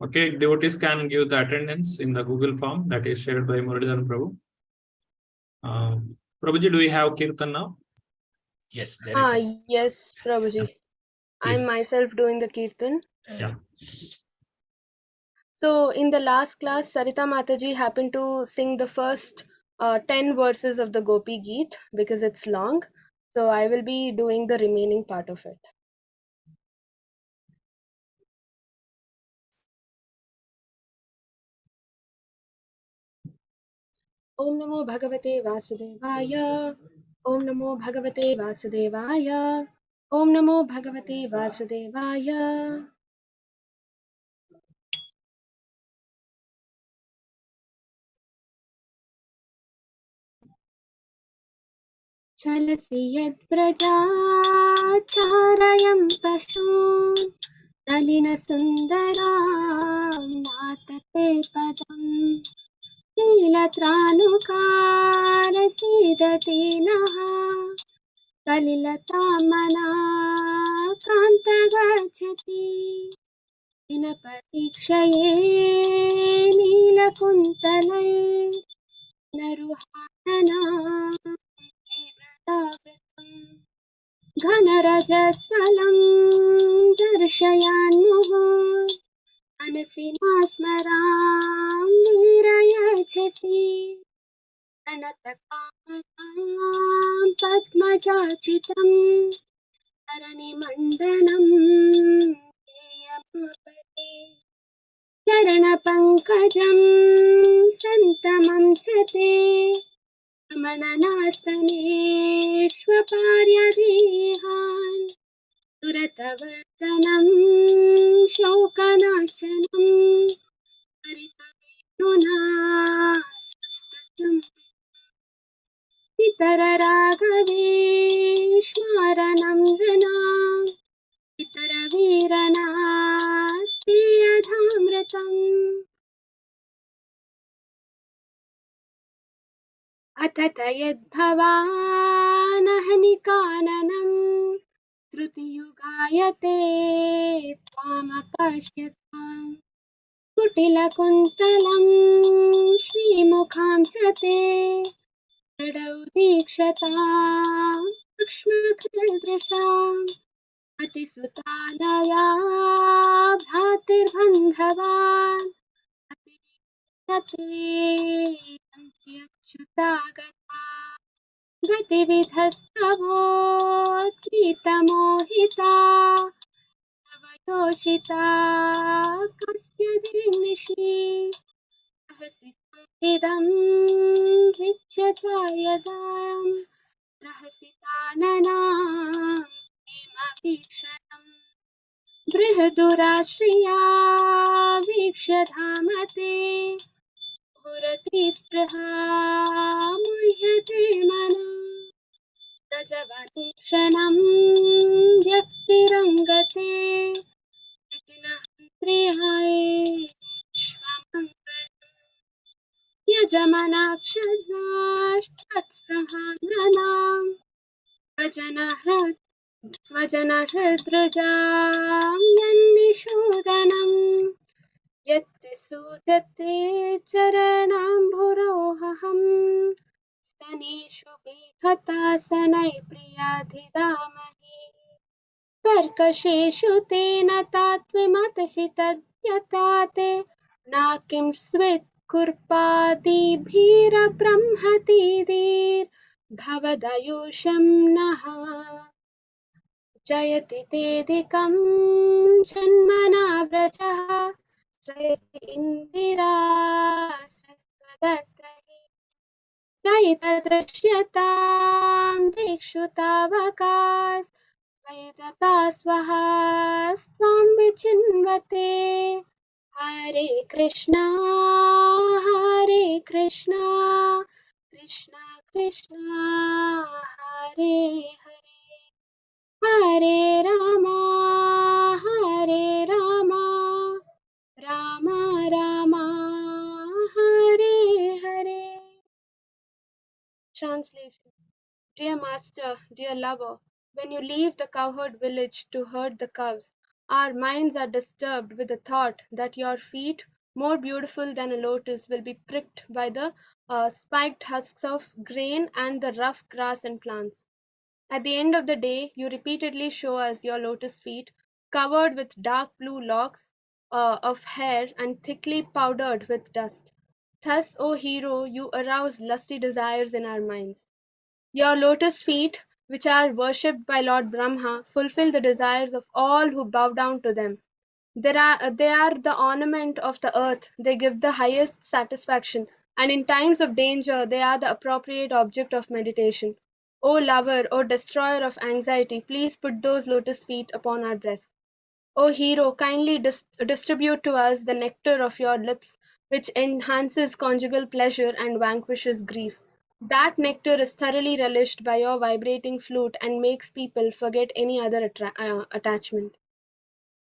Okay, devotees can give the attendance in the Google form that is shared by Muralidharan Prabhu. Prabhuji, do we have Kirtan now? Yes, there is. Yes, Prabhuji. I'm myself doing the Kirtan. Yeah. So in the last class, Sarita Mataji happened to sing the first 10 verses of the Gopi Geet because it's long. So I will be doing the remaining part of it. Om Namo Bhagavate Vasudevaya. Om Namo Bhagavate Vasudevaya. Om Namo Bhagavate Vasudevaya. Chalasi yad prajacharayam pashun Nalina sundaram natate padam Nilatránukara sidati naha Kalilatamana kanta gachati Dinapatikṣaye Nilakuntalai Naruhanana Ghanarajasvalam Darshayanmuh Anasinaasmaram Virayachasi Anatakamadam Padmajachitam Taranimandanam Deyamapati Charanapankajam Santamam Chate Ramananastaneswaparyadihan Duratavartanam Shokanachanam Haritavenuna Sustatam Itararagaveshmaranam Ranam Itaraviranaspiyadhamratam Atatayadbhavanahanikananam Trutiyugayate Tvamapashyatam Kutilakuntalam Shrimukham Chate Tadau Dikshatam Lakshmakridrisham Atisutadaya Bhatirbandhavan Atirate Antyachyutagata Gatividhastavotitamohita Avayoshita Kasya Dinishi Rahasi Idam Vichyatayadam Rahasitananam Hemavikshanam Brihadurashriya Vikshadhamate Purati Spraha Muhyate Mana Rajavanikshanam Vyaktirangate Priyai Shvamangalam Yajamanakshadrashtatprahanranam Vajanahradrajam Yannishodanam Yatte sudate charanambhuroham Staneshu bihatasanai priyadhidamahi Karkasheshu tena tatvimatasi tadyatate Nakim svit kurpadi bhira brahmatidir भवदयुषं नः जयति तेऽधिकं जन्मना व्रजः जयति इन्दिरा सत्त्वदत्तैः दयितदृश्यतां दिक्षु तावकास् त्वयितता स्वहा स्वां विचिन्वते हरे Krishna Krishna Krishna Hare Hare Hare Rama Ram Ram Hare Hare. Translation. Dear Master, dear lover, when you leave the cowherd village to herd the cows, our minds are disturbed with the thought that your feet, more beautiful than a lotus, will be pricked by the spiked husks of grain and the rough grass and plants. At the end of the day, you repeatedly show us your lotus feet, covered with dark blue locks of hair and thickly powdered with dust. Thus, O hero, you arouse lusty desires in our minds. Your lotus feet, which are worshipped by Lord Brahma, fulfill the desires of all who bow down to them. They are the ornament of the earth, they give the highest satisfaction, and in times of danger, they are the appropriate object of meditation. O lover, O destroyer of anxiety, please put those lotus feet upon our breasts. O hero, kindly distribute to us the nectar of your lips, which enhances conjugal pleasure and vanquishes grief. That nectar is thoroughly relished by your vibrating flute and makes people forget any other attachment.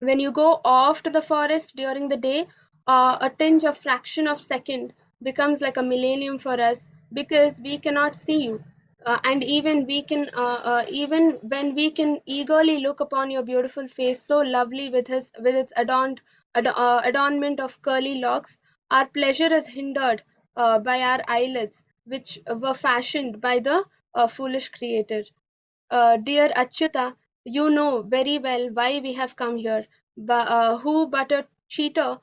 When you go off to the forest during the day, a tinge of fraction of second becomes like a millennium for us because we cannot see you. And even when we can eagerly look upon your beautiful face, so lovely with its adornment of curly locks, our pleasure is hindered by our eyelids, which were fashioned by the foolish creator. Dear Achyuta, you know very well why we have come here. Who but a cheater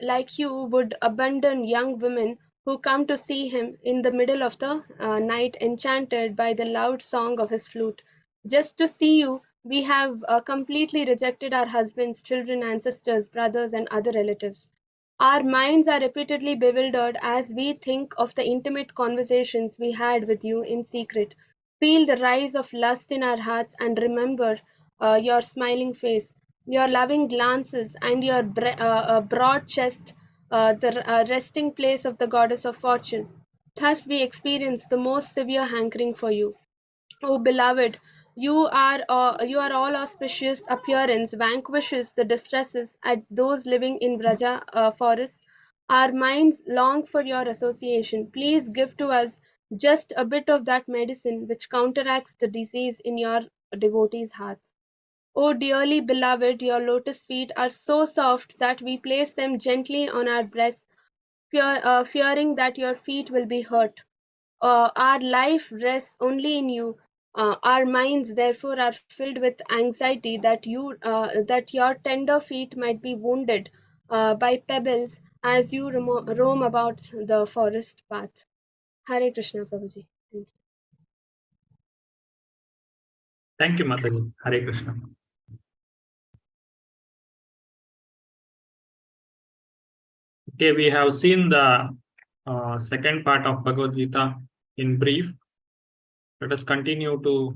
like you would abandon young women who come to see him in the middle of the night, enchanted by the loud song of his flute? Just to see you, we have completely rejected our husbands, children, ancestors, brothers, and other relatives. Our minds are repeatedly bewildered as we think of the intimate conversations we had with you in secret. Feel the rise of lust in our hearts and remember your smiling face, your loving glances, and your broad chest, the resting place of the goddess of fortune. Thus we experience the most severe hankering for you. O beloved, your all auspicious appearance vanquishes the distresses at those living in Vraja forests. Our minds long for your association. Please give to us just a bit of that medicine which counteracts the disease in your devotees' hearts. O dearly beloved, your lotus feet are so soft that we place them gently on our breasts, fearing that your feet will be hurt. Our life rests only in you. Our minds, therefore, are filled with anxiety that your tender feet might be wounded by pebbles as you roam about the forest path. Hare Krishna, Prabhuji. Thank you. Thank you, Mataji. Hare Krishna. Okay, we have seen the second part of Bhagavad Gita in brief. Let us continue to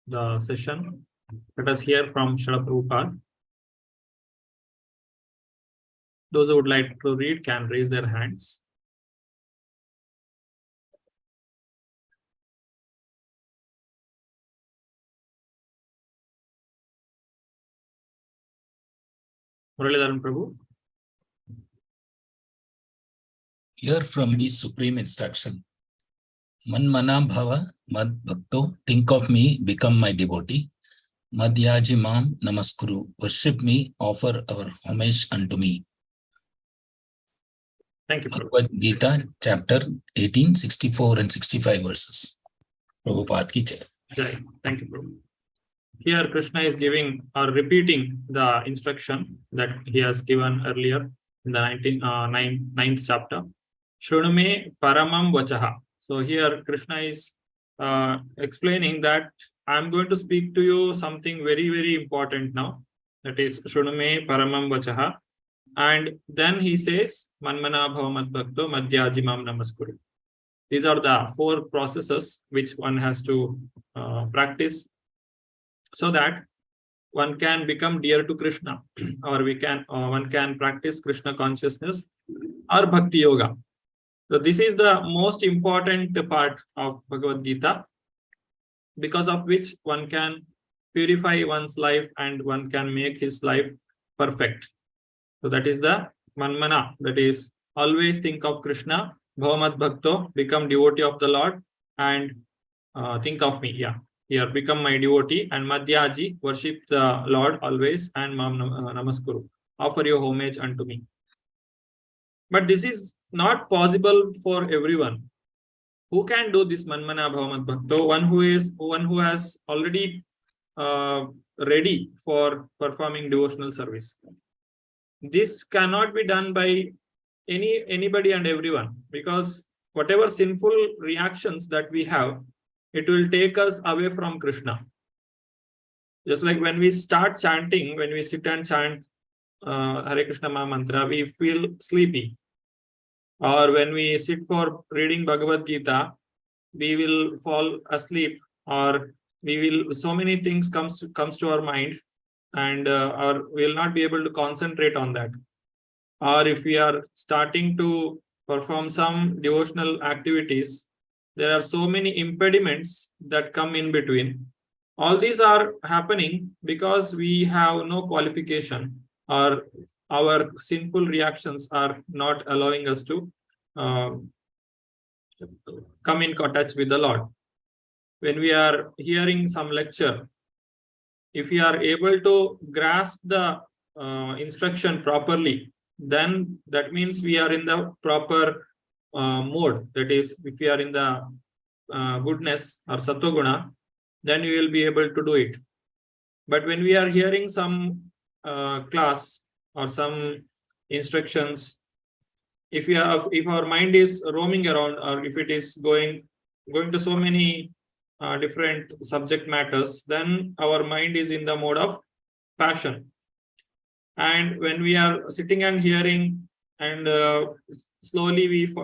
the session. Let us hear from Srila Prabhupada. Those who would like to read can raise their hands. Muralidharan Prabhu. Hear from me supreme instruction. Manmana bhava mad bhakto, think of me, become my devotee. Madhyaji mam namaskuru, worship me, offer our homage unto me. Thank you, Prabhu. Bhagavad Gita, chapter 18, 64 and 65 verses. Prabhupada ki jai. Jai. Thank you, Prabhu. Here Krishna is giving or repeating the instruction that he has given earlier in the 9th chapter. Shrunume paramam vachaha. So here Krishna is explaining that I'm going to speak to you something very, very important now. That is Shrunume Paramam Vachaha. And then he says, Manmana Bhava Madbhakto Madhyajimam Namaskuru. These are the 4 processes which one has to practice so that one can become dear to Krishna, or one can practice Krishna consciousness or Bhakti Yoga. So this is the most important part of Bhagavad Gita, because of which one can purify one's life and one can make his life perfect. So that is the Manmana, that is always think of Krishna, Bhavamat Bhakto, become devotee of the Lord, and think of me. Yeah, here become my devotee, and Madhyaji, worship the Lord always, and Mam Namaskuru, offer your homage unto me. But this is not possible for everyone. Who can do this Manmana Bhavamat Bhakto? One who has already ready for performing devotional service. This cannot be done by anybody and everyone, because whatever sinful reactions that we have, it will take us away from Krishna. Just like when we start chanting, when we sit and chant Hare Krishna Maha Mantra, we feel sleepy. Or when we sit for reading Bhagavad Gita, we will fall asleep, or so many things comes to our mind, and or we will not be able to concentrate on that. Or if we are starting to perform some devotional activities, there are so many impediments that come in between. All these are happening because we have no qualification, or our sinful reactions are not allowing us to come in touch with the Lord. When we are hearing some lecture, if we are able to grasp the instruction properly, then that means we are in the proper mode. That is, if we are in the goodness or sattva-guna, then we will be able to do it. But when we are hearing some class or some instructions, if our mind is roaming around, or if it is going to so many different subject matters, then our mind is in the mode of passion. And when we are sitting and hearing, and slowly we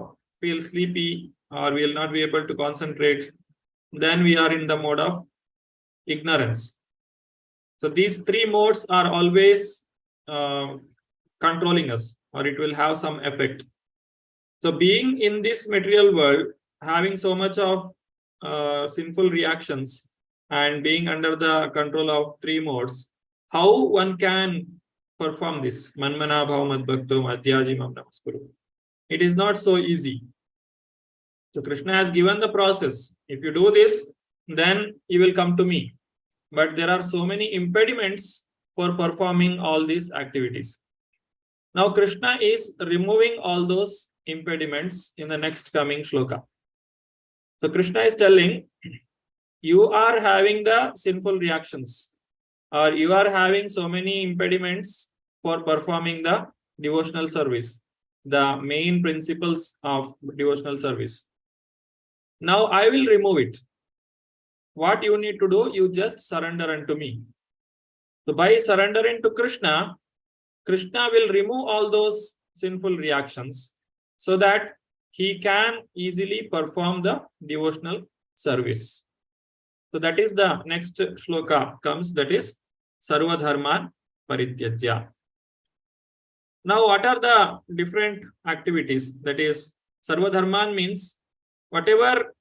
feel sleepy, or we will not be able to concentrate, then we are in the mode of ignorance. So these 3 modes are always controlling us, or it will have some effect. So being in this material world, having so much of sinful reactions, and being under the control of 3 modes, how one can perform this Manmana Bhavamat Bhakto Madhyajimam Namaskuru? It is not so easy. So Krishna has given the process. If you do this, then you will come to me. But there are so many impediments for performing all these activities. Now Krishna is removing all those impediments in the next coming shloka. So Krishna is telling, you are having the sinful reactions, or you are having so many impediments for performing the devotional service, the main principles of devotional service. Now I will remove it. What you need to do, you just surrender unto me. So by surrendering to Krishna, Krishna will remove all those sinful reactions so that he can easily perform the devotional service. So that is the next shloka comes, that is Sarva Dharman Parityajya. Now what are the different activities? That is, Sarva Dharman means whatever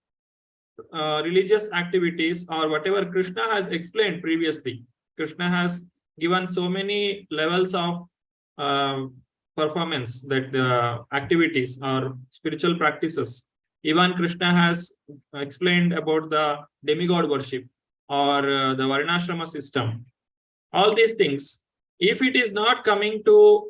religious activities, or whatever Krishna has explained previously. Krishna has given so many levels of performance, that the activities or spiritual practices. Even Krishna has explained about the demigod worship, or the Varnashrama system. All these things, if it is not coming to,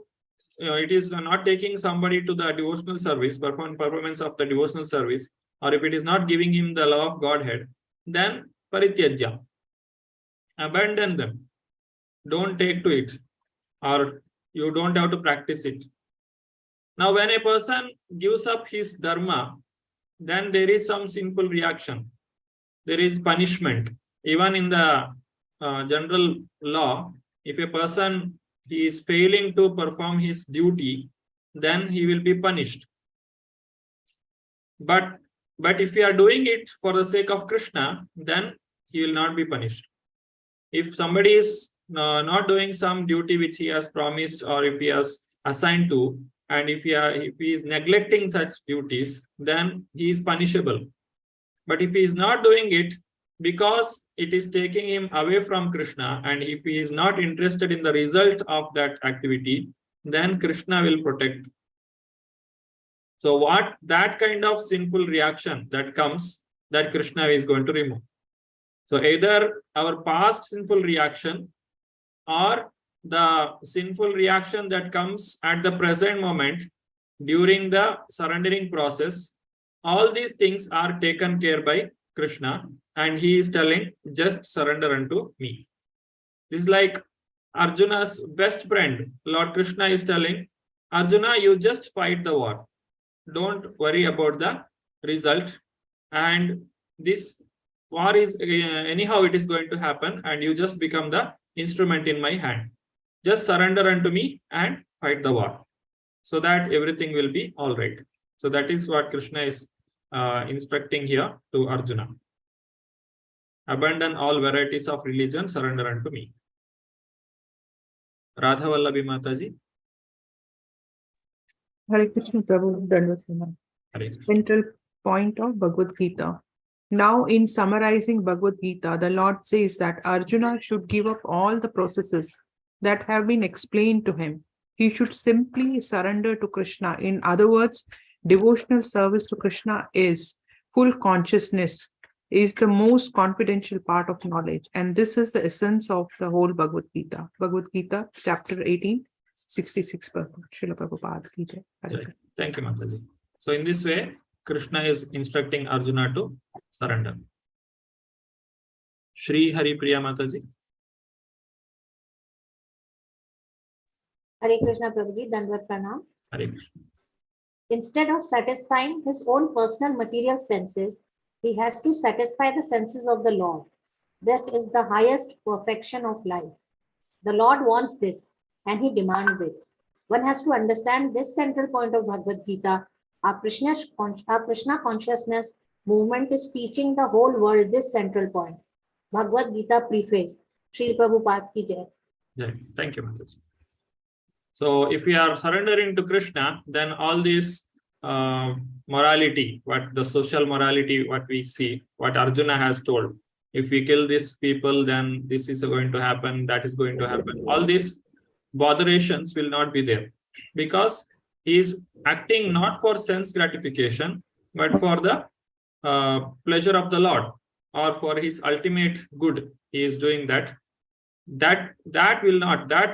it is not taking somebody to the devotional service, performance of the devotional service, or if it is not giving him the love of Godhead, then Parityajya, abandon them. Don't take to it, or you don't have to practice it. Now, when a person gives up his dharma, then there is some sinful reaction. There is punishment. Even in the general law, if a person he is failing to perform his duty, then he will be punished. But if we are doing it for the sake of Krishna, then he will not be punished. If somebody is not doing some duty which he has promised, or if he has assigned to, and if he is neglecting such duties, then he is punishable. But if he is not doing it because it is taking him away from Krishna, and if he is not interested in the result of that activity, then Krishna will protect. So what that kind of sinful reaction that comes, that Krishna is going to remove. So either our past sinful reaction or the sinful reaction that comes at the present moment during the surrendering process, all these things are taken care by Krishna, and he is telling, just surrender unto me. This is like Arjuna's best friend. Lord Krishna is telling, Arjuna, you just fight the war. Don't worry about the result. And this war is anyhow it is going to happen, and you just become the instrument in my hand. Just surrender unto me and fight the war, so that everything will be all right. So that is what Krishna is instructing here to Arjuna. Abandon all varieties of religion, surrender unto me. Radha Vallabi Mataji. Hare Krishna Prabhu, Dandavata. Central point of Bhagavad Gita. Now, in summarizing Bhagavad Gita, the Lord says that Arjuna should give up all the processes that have been explained to him. He should simply surrender to Krishna. In other words, devotional service to Krishna is full consciousness, is the most confidential part of knowledge. And this is the essence of the whole Bhagavad Gita. Bhagavad Gita, chapter 18, 66. Srila Prabhupada ki jai. Thank you, Mataji. So in this way, Krishna is instructing Arjuna to surrender. Shri Hari Priya Mataji. Hare Krishna Prabhuji, Dandvat Pranam. Hare Krishna. Instead of satisfying his own personal material senses, he has to satisfy the senses of the Lord. That is the highest perfection of life. The Lord wants this, and he demands it. One has to understand this central point of Bhagavad Gita. Our Krishna consciousness movement is teaching the whole world this central point. Bhagavad Gita preface. Srila Prabhupada ki jai. Jai. Thank you, Mataji. So if we are surrendering to Krishna, then all this morality, what the social morality, what we see, what Arjuna has told, if we kill these people, then this is going to happen, that is going to happen. All these botherations will not be there, because he is acting not for sense gratification, but for the pleasure of the Lord, or for his ultimate good. He is doing that. That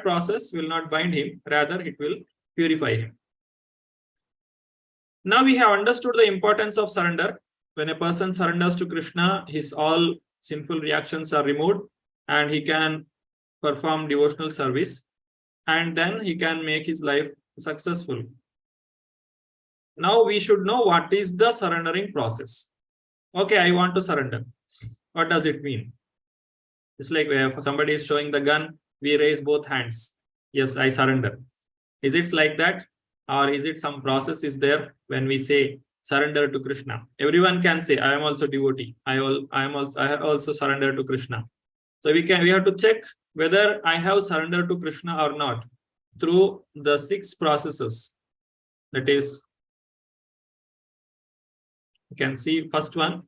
process will not bind him, rather it will purify him. Now we have understood the importance of surrender. When a person surrenders to Krishna, his all sinful reactions are removed, and he can perform devotional service, and then he can make his life successful. Now we should know what is the surrendering process. Okay, I want to surrender. What does it mean? It's like if somebody is showing the gun, we raise both hands. Yes, I surrender. Is it like that? Or is it some process is there when we say surrender to Krishna? Everyone can say, I am also devotee. I have also surrendered to Krishna. So we have to check whether I have surrendered to Krishna or not through the 6 processes. That is, you can see first one,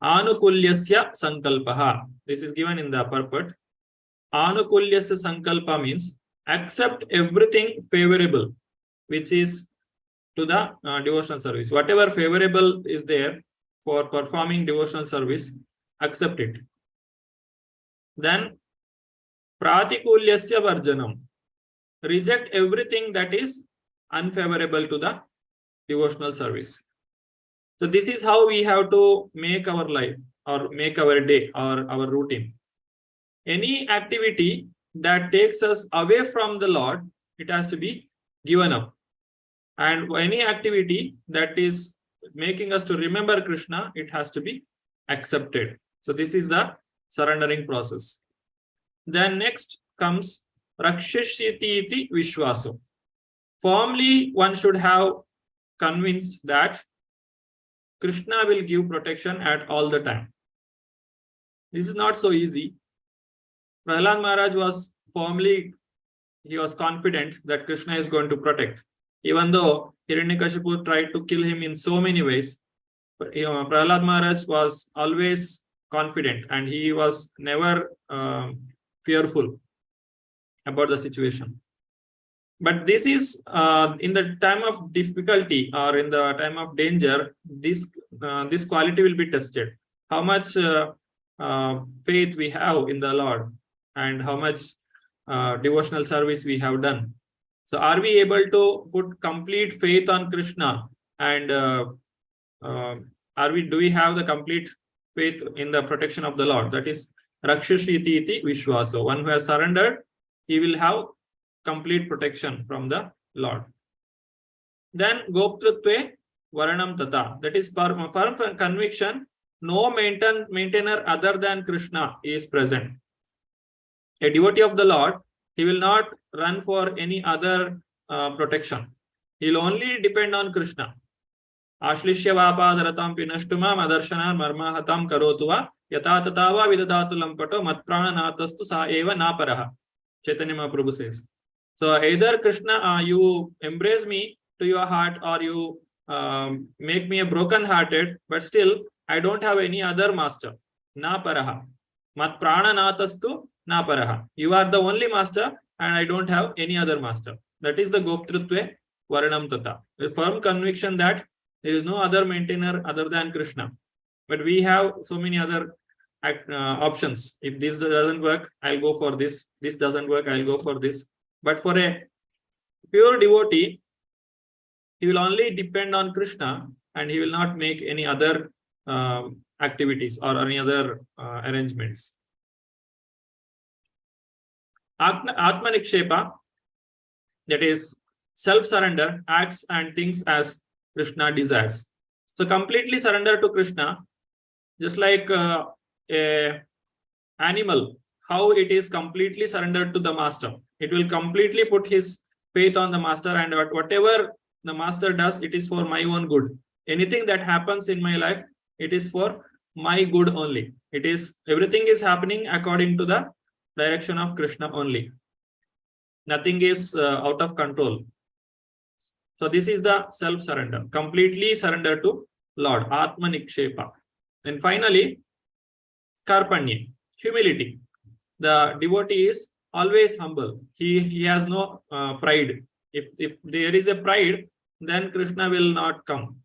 Anukulyasya Sankalpaha. This is given in the purport. Anukulyasya Sankalpa means accept everything favorable, which is to the devotional service. Whatever favorable is there for performing devotional service, accept it. Then Pratikulyasya Varjanam. Reject everything that is unfavorable to the devotional service. So this is how we have to make our life, or make our day, or our routine. Any activity that takes us away from the Lord, it has to be given up. And any activity that is making us to remember Krishna, it has to be accepted. So this is the surrendering process. Then next comes Rakshashyati iti Vishwaso. Firmly, one should have convinced that Krishna will give protection at all the time. This is not so easy. Prahlad Maharaj was firmly, he was confident that Krishna is going to protect. Even though Hiranyakashipu tried to kill him in so many ways, Prahlad Maharaj was always confident and he was never fearful about the situation. But this is in the time of difficulty or in the time of danger, this quality will be tested. How much faith we have in the Lord and how much devotional service we have done. So are we able to put complete faith on Krishna, and do we have the complete faith in the protection of the Lord? That is Rakshashyati iti Vishwaso. One who has surrendered, he will have complete protection from the Lord. Then Goptrutve Varanam Tata. That is firm conviction. No maintainer other than Krishna is present. A devotee of the Lord, he will not run for any other protection. He will only depend on Krishna. Ashlishya vapadaratam pinashtumam adarshana marmahatam karotuva yata tatava vidadatu lampato matprana natastu sa eva naparaha. Chaitanya Mahaprabhu says. So either Krishna, you embrace me to your heart, or you make me a broken hearted, but still I don't have any other master. Na paraha. Mat prana natastu na paraha. You are the only master and I don't have any other master. That is the Goptrutve Varanam Tata. A firm conviction that there is no other maintainer other than Krishna. But we have so many other options. If this doesn't work, I'll go for this. This doesn't work, I'll go for this. But for a pure devotee, he will only depend on Krishna and he will not make any other activities or any other arrangements. Atma Nikshepa, that is self-surrender, acts and thinks as Krishna desires. So completely surrender to Krishna, just like a animal, how it is completely surrendered to the master. It will completely put his faith on the master, and whatever the master does, it is for my own good. Anything that happens in my life, it is for my good only. It is, everything is happening according to the direction of Krishna only. Nothing is out of control. So this is the self-surrender, completely surrender to Lord, Atma Nikshepa. And finally, Karpanya, humility. The devotee is always humble. He has no pride. If there is a pride, then Krishna will not come.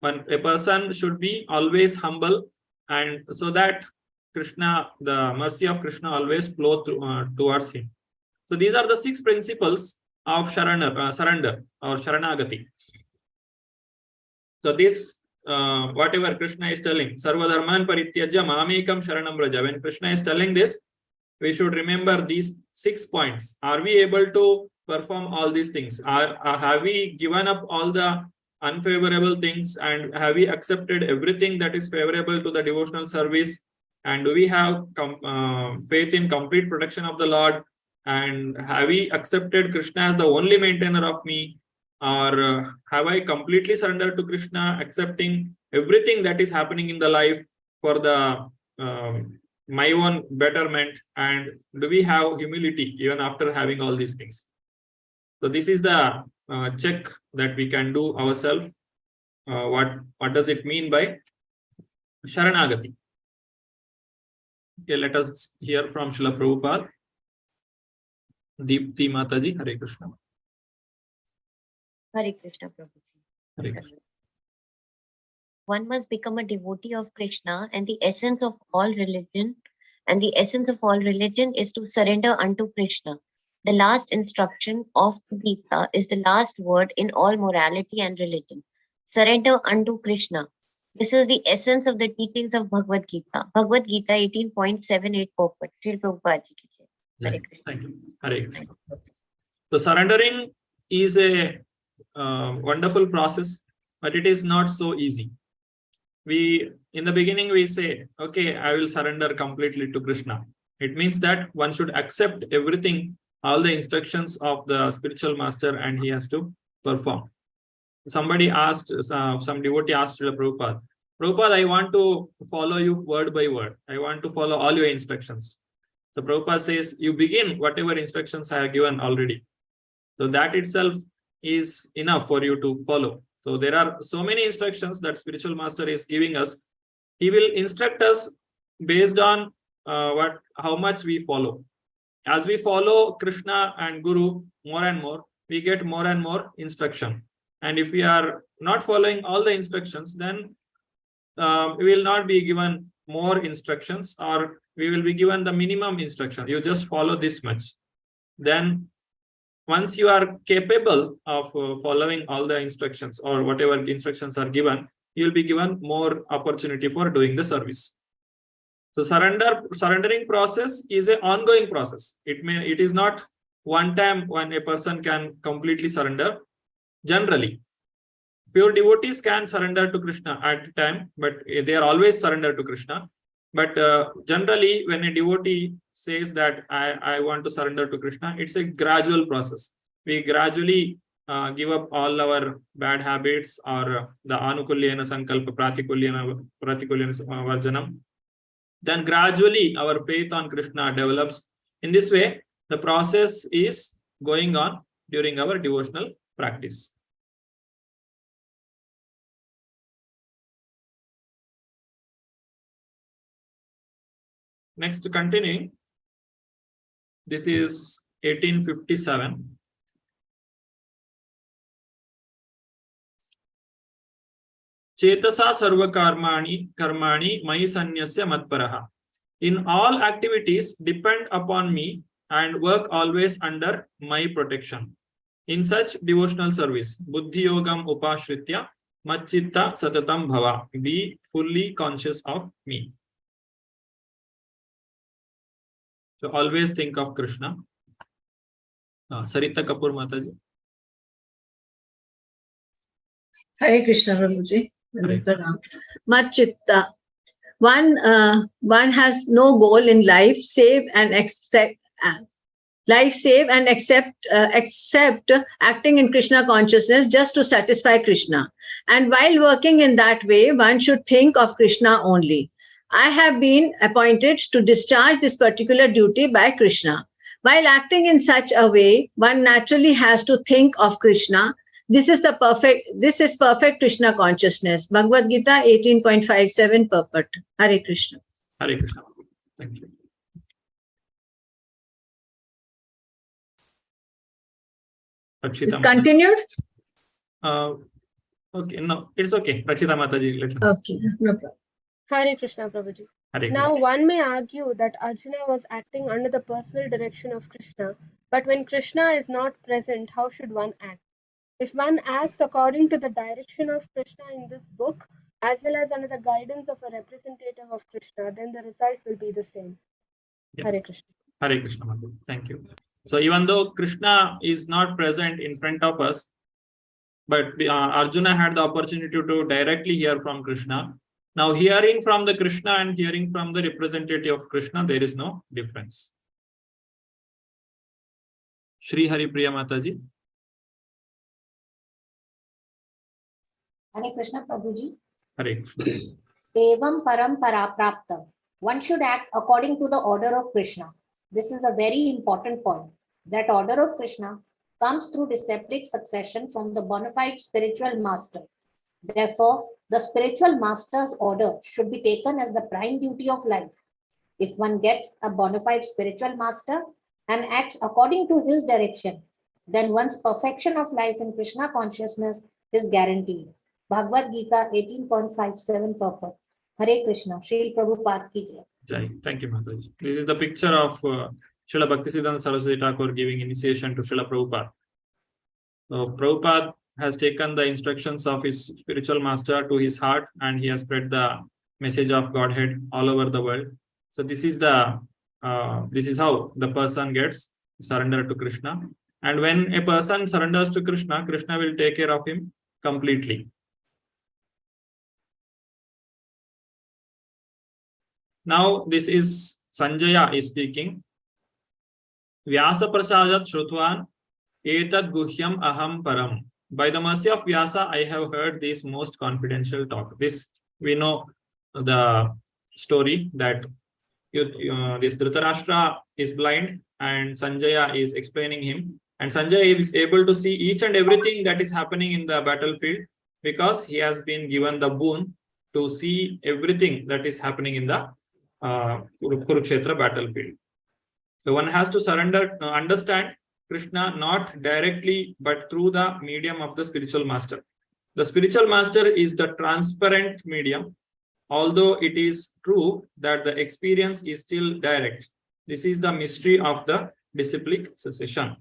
But a person should be always humble, and so that Krishna, the mercy of Krishna, always flow through, towards him. So these are the 6 principles of surrender or Sharanagati. So this, whatever Krishna is telling, Sarva Dharman Parityajya Mamekam Sharanam Vraja. When Krishna is telling this, we should remember these 6 points. Are we able to perform all these things? Have we given up all the unfavorable things, and have we accepted everything that is favorable to the devotional service? And do we have faith in complete protection of the Lord? And have we accepted Krishna as the only maintainer of me? Or have I completely surrendered to Krishna, accepting everything that is happening in the life for the my own betterment? And do we have humility even after having all these things? So this is the check that we can do ourselves. What does it mean by Sharanagati? Okay, let us hear from Srila Prabhupada. Deepti Mataji, Hare Krishna. Hare Krishna, Prabhuji. Hare Krishna. One must become a devotee of Krishna, and the essence of all religion, is to surrender unto Krishna. The last instruction of the Gita is the last word in all morality and religion. Surrender unto Krishna. This is the essence of the teachings of Bhagavad Gita. Bhagavad Gita 18.78 purport. Srila Prabhupada ji ki jai. Hare Krishna. Thank you. Hare Krishna. So surrendering is a wonderful process but it is not so easy. In the beginning, we say, okay, I will surrender completely to Krishna. It means that one should accept everything, all the instructions of the spiritual master, and he has to perform. Somebody asked, some devotee asked Srila Prabhupada, Prabhupada, I want to follow you word by word. I want to follow all your instructions. So Prabhupada says, you begin whatever instructions I have given already. So that itself is enough for you to follow. So there are so many instructions that spiritual master is giving us. He will instruct us based on how much we follow. As we follow Krishna and Guru more and more, we get more and more instruction. And if we are not following all the instructions, then we will not be given more instructions, or we will be given the minimum instruction. You just follow this much. Then once you are capable of following all the instructions or whatever instructions are given, you will be given more opportunity for doing the service. So surrendering process is an ongoing process. It is not one time when a person can completely surrender. Generally, pure devotees can surrender to Krishna at a time, but they are always surrendered to Krishna. But generally, when a devotee says that I want to surrender to Krishna, it's a gradual process. We gradually give up all our bad habits, or the anukulyena sankalpa pratikulyena varjanam. Then gradually our faith on Krishna develops. In this way, the process is going on during our devotional practice. Next, continuing, this is 1857. Chetasa sarva karmani mai sanyasya matparaha. In all activities, depend upon me and work always under my protection. In such devotional service, buddhi yogam upashritya machitta satatam bhava. Be fully conscious of me. So always think of Krishna. Sarita Kapoor Mataji. Hare Krishna, Prabhuji. Machitta. One has no goal in life save and accept acting in Krishna consciousness just to satisfy Krishna. And while working in that way, one should think of Krishna only. I have been appointed to discharge this particular duty by Krishna. While acting in such a way, one naturally has to think of Krishna. This is perfect Krishna consciousness. Bhagavad Gita 18.57 purport. Hare Krishna. Hare Krishna. Thank you. It's continued? Okay, no, it's okay. Rakshita Mataji. Okay, no problem. Hare Krishna, Prabhuji. Hare Now, Krishna. one may argue that Arjuna was acting under the personal direction of Krishna, but when Krishna is not present, how should one act? If one acts according to the direction of Krishna in this book, as well as under the guidance of a representative of Krishna, then the result will be the same. Yeah. Hare Krishna. Hare Krishna, Mataji. Thank you. So even though Krishna is not present in front of us, but Arjuna had the opportunity to directly hear from Krishna. Now, hearing from the Krishna and hearing from the representative of Krishna, there is no difference. Shri Hari Priya Mataji. Hare Krishna, Prabhuji. Hare Krishna. Evam parampara prapta. One should act according to the order of Krishna. This is a very important point. That order of Krishna comes through disciplic succession from the bona fide spiritual master. Therefore, the spiritual master's order should be taken as the prime duty of life. If one gets a bona fide spiritual master and acts according to his direction, then one's perfection of life in Krishna consciousness is guaranteed. Bhagavad Gita 18.57 purport. Hare Krishna. Shri Prabhupada ki jai. Jai. Thank you, Mataji. This is the picture of Srila Bhaktisiddhanta Saraswati Thakur giving initiation to Srila Prabhupada. So Prabhupada has taken the instructions of his spiritual master to his heart, and he has spread the message of Godhead all over the world. So this is how the person gets surrendered to Krishna. And when a person surrenders to Krishna, Krishna will take care of him completely. Now this is Sanjaya is speaking. Vyasa prasadat shrutvan etad guhyam aham param. By the mercy of Vyasa, I have heard this most confidential talk. This, we know the story that this Dhritarashtra is blind and Sanjaya is explaining him. And Sanjaya is able to see each and everything that is happening in the battlefield because he has been given the boon to see everything that is happening in the Kurukshetra battlefield. So one has to surrender, understand Krishna not directly but through the medium of the spiritual master. The spiritual master is the transparent medium, although it is true that the experience is still direct. This is the mystery of the disciplic cessation.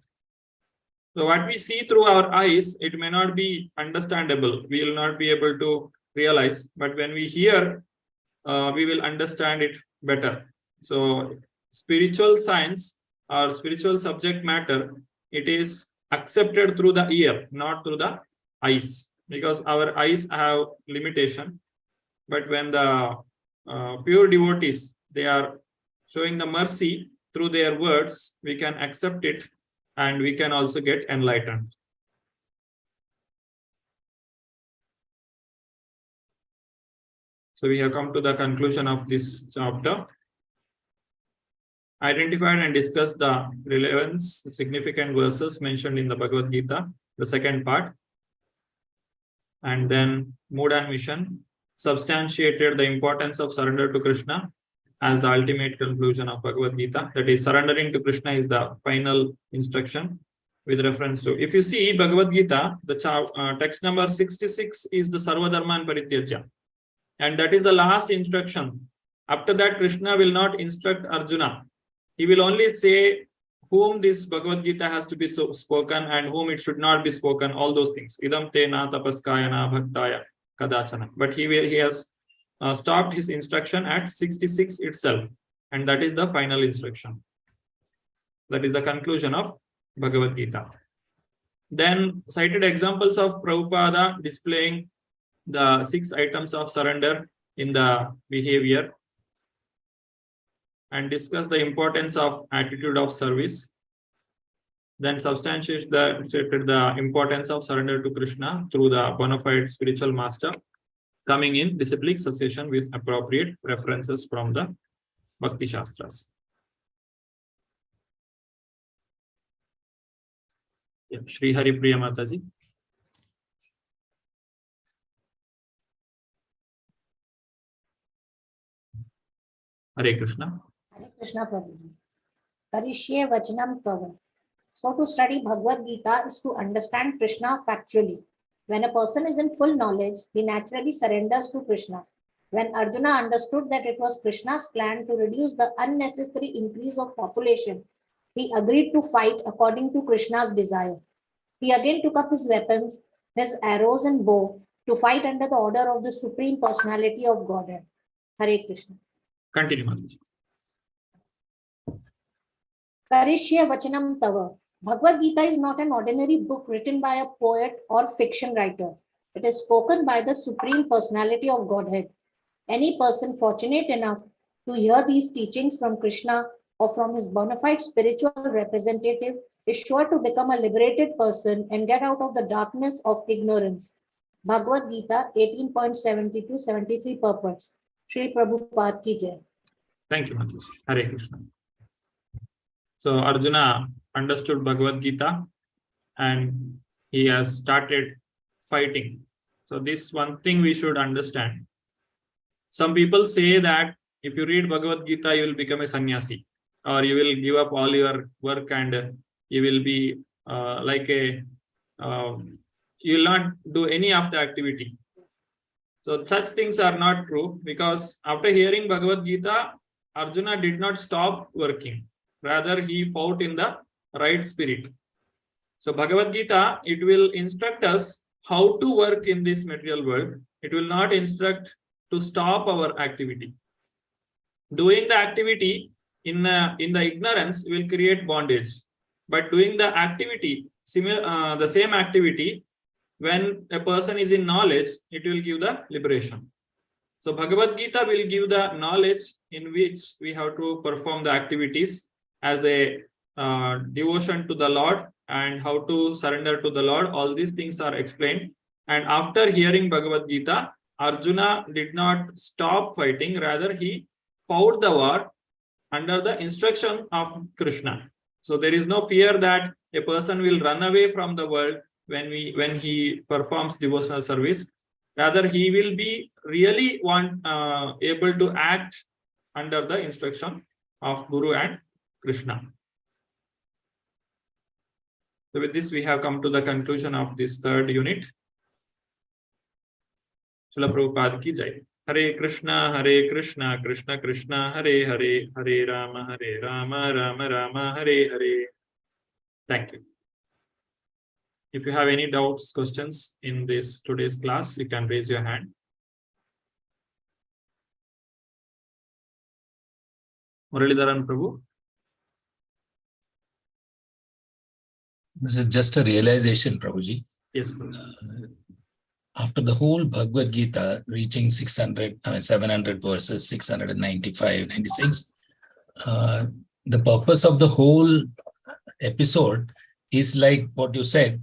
So what we see through our eyes, it may not be understandable. We will not be able to realize, but when we hear, we will understand it better. So spiritual science or spiritual subject matter, it is accepted through the ear, not through the eyes, because our eyes have limitation. But when the pure devotees, they are showing the mercy through their words, we can accept it and we can also get enlightened. So we have come to the conclusion of this chapter. Identified and discussed the relevance, significant verses mentioned in the Bhagavad Gita, the second part. And then mood and mission substantiated the importance of surrender to Krishna as the ultimate conclusion of Bhagavad Gita. That is, surrendering to Krishna is the final instruction with reference to. If you see Bhagavad Gita, the text number 66 is the Sarva Dharman Parityajya. And that is the last instruction. After that, Krishna will not instruct Arjuna. He will only say whom this Bhagavad Gita has to be spoken and whom it should not be spoken, all those things. Idam te na tapaskayana bhaktaya kadachana. But he has stopped his instruction at 66 itself. And that is the final instruction. That is the conclusion of Bhagavad Gita. Then cited examples of Prabhupada displaying the 6 items of surrender in the behavior, and discuss the importance of attitude of service. Then substantiated the importance of surrender to Krishna through the bona fide spiritual master, coming in disciplic succession with appropriate references from the Bhakti Shastras. Yeah, Shri Hari Priya Mataji. Hare Krishna. Hare Krishna Prabhuji. Karishye Vachanam Tava. So to study Bhagavad Gita is to understand Krishna factually. When a person is in full knowledge, he naturally surrenders to Krishna. When Arjuna understood that it was Krishna's plan to reduce the unnecessary increase of population, he agreed to fight according to Krishna's desire. He again took up his weapons, his arrows and bow, to fight under the order of the Supreme Personality of Godhead. Hare Krishna. Continue, Mataji. Karishya Vachanam Tava. Bhagavad Gita is not an ordinary book written by a poet or fiction writer. It is spoken by the Supreme Personality of Godhead. Any person fortunate enough to hear these teachings from Krishna or from his bona fide spiritual representative is sure to become a liberated person and get out of the darkness of ignorance. Bhagavad Gita 18.72-73 purports. Shri Prabhupada ki jai. Thank you, Mataji. Hare Krishna. So Arjuna understood Bhagavad Gita and he has started fighting. So this one thing we should understand. Some people say that if you read Bhagavad Gita, you will become a sannyasi, or you will give up all your work and you will be you will not do any of the activity. So such things are not true, because after hearing Bhagavad Gita, Arjuna did not stop working. Rather, he fought in the right spirit. So Bhagavad Gita, it will instruct us how to work in this material world. It will not instruct to stop our activity. Doing the activity in the ignorance will create bondage. But doing the activity, the same activity, when a person is in knowledge, it will give the liberation. So Bhagavad Gita will give the knowledge in which we have to perform the activities as a devotion to the Lord and how to surrender to the Lord. All these things are explained. And after hearing Bhagavad Gita, Arjuna did not stop fighting, rather he fought the war under the instruction of Krishna. So there is no fear that a person will run away from the world when he performs devotional service. Rather, he will be really able to act under the instruction of Guru and Krishna. So with this, we have come to the conclusion of this third unit. Srila Prabhupada ki jai. Hare Krishna, Krishna Krishna, Hare Hare, Hare Rama, Rama Rama, Hare Hare. Thank you. If you have any doubts, questions in this today's class, you can raise your hand. Muralidharan Prabhu. This is just a realization, Prabhuji. Yes, Prabhu. After the whole Bhagavad Gita reaching 700 verses, 695, 96, the purpose of the whole episode is like what you said.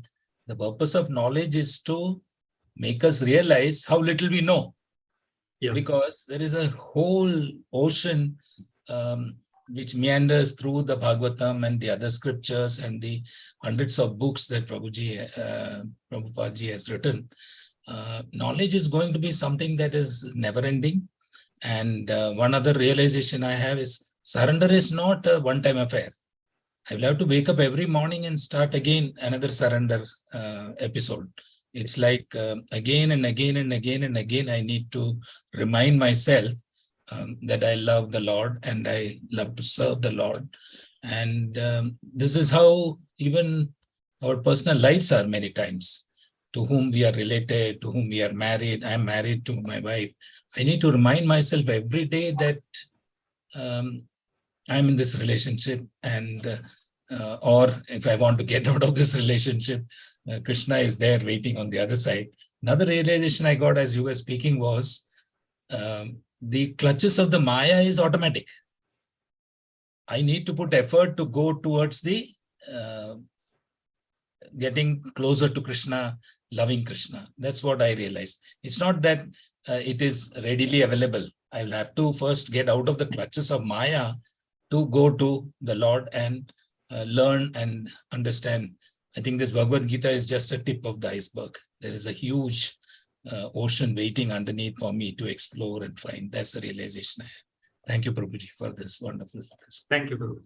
The purpose of knowledge is to make us realize how little we know. Yes. Because there is a whole ocean which meanders through the Bhagavatam and the other scriptures and the hundreds of books that Prabhupada ji has written. Knowledge is going to be something that is never ending. And one other realization I have is surrender is not a one-time affair. I will have to wake up every morning and start again another surrender episode. It's like again and again and again and again, I need to remind myself that I love the Lord and I love to serve the Lord. And this is how even our personal lives are many times. To whom we are related, to whom we are married. I'm married to my wife. I need to remind myself every day that I'm in this relationship, and or if I want to get out of this relationship, Krishna is there waiting on the other side. Another realization I got as you were speaking was the clutches of the Maya is automatic. I need to put effort to go towards the getting closer to Krishna, loving Krishna. That's what I realized. It's not that it is readily available. I will have to first get out of the clutches of Maya to go to the Lord and learn and understand. I think this Bhagavad Gita is just a tip of the iceberg. There is a huge ocean waiting underneath for me to explore and find. That's the realization I have. Thank you, Prabhuji, for this wonderful class. Thank you, Prabhu.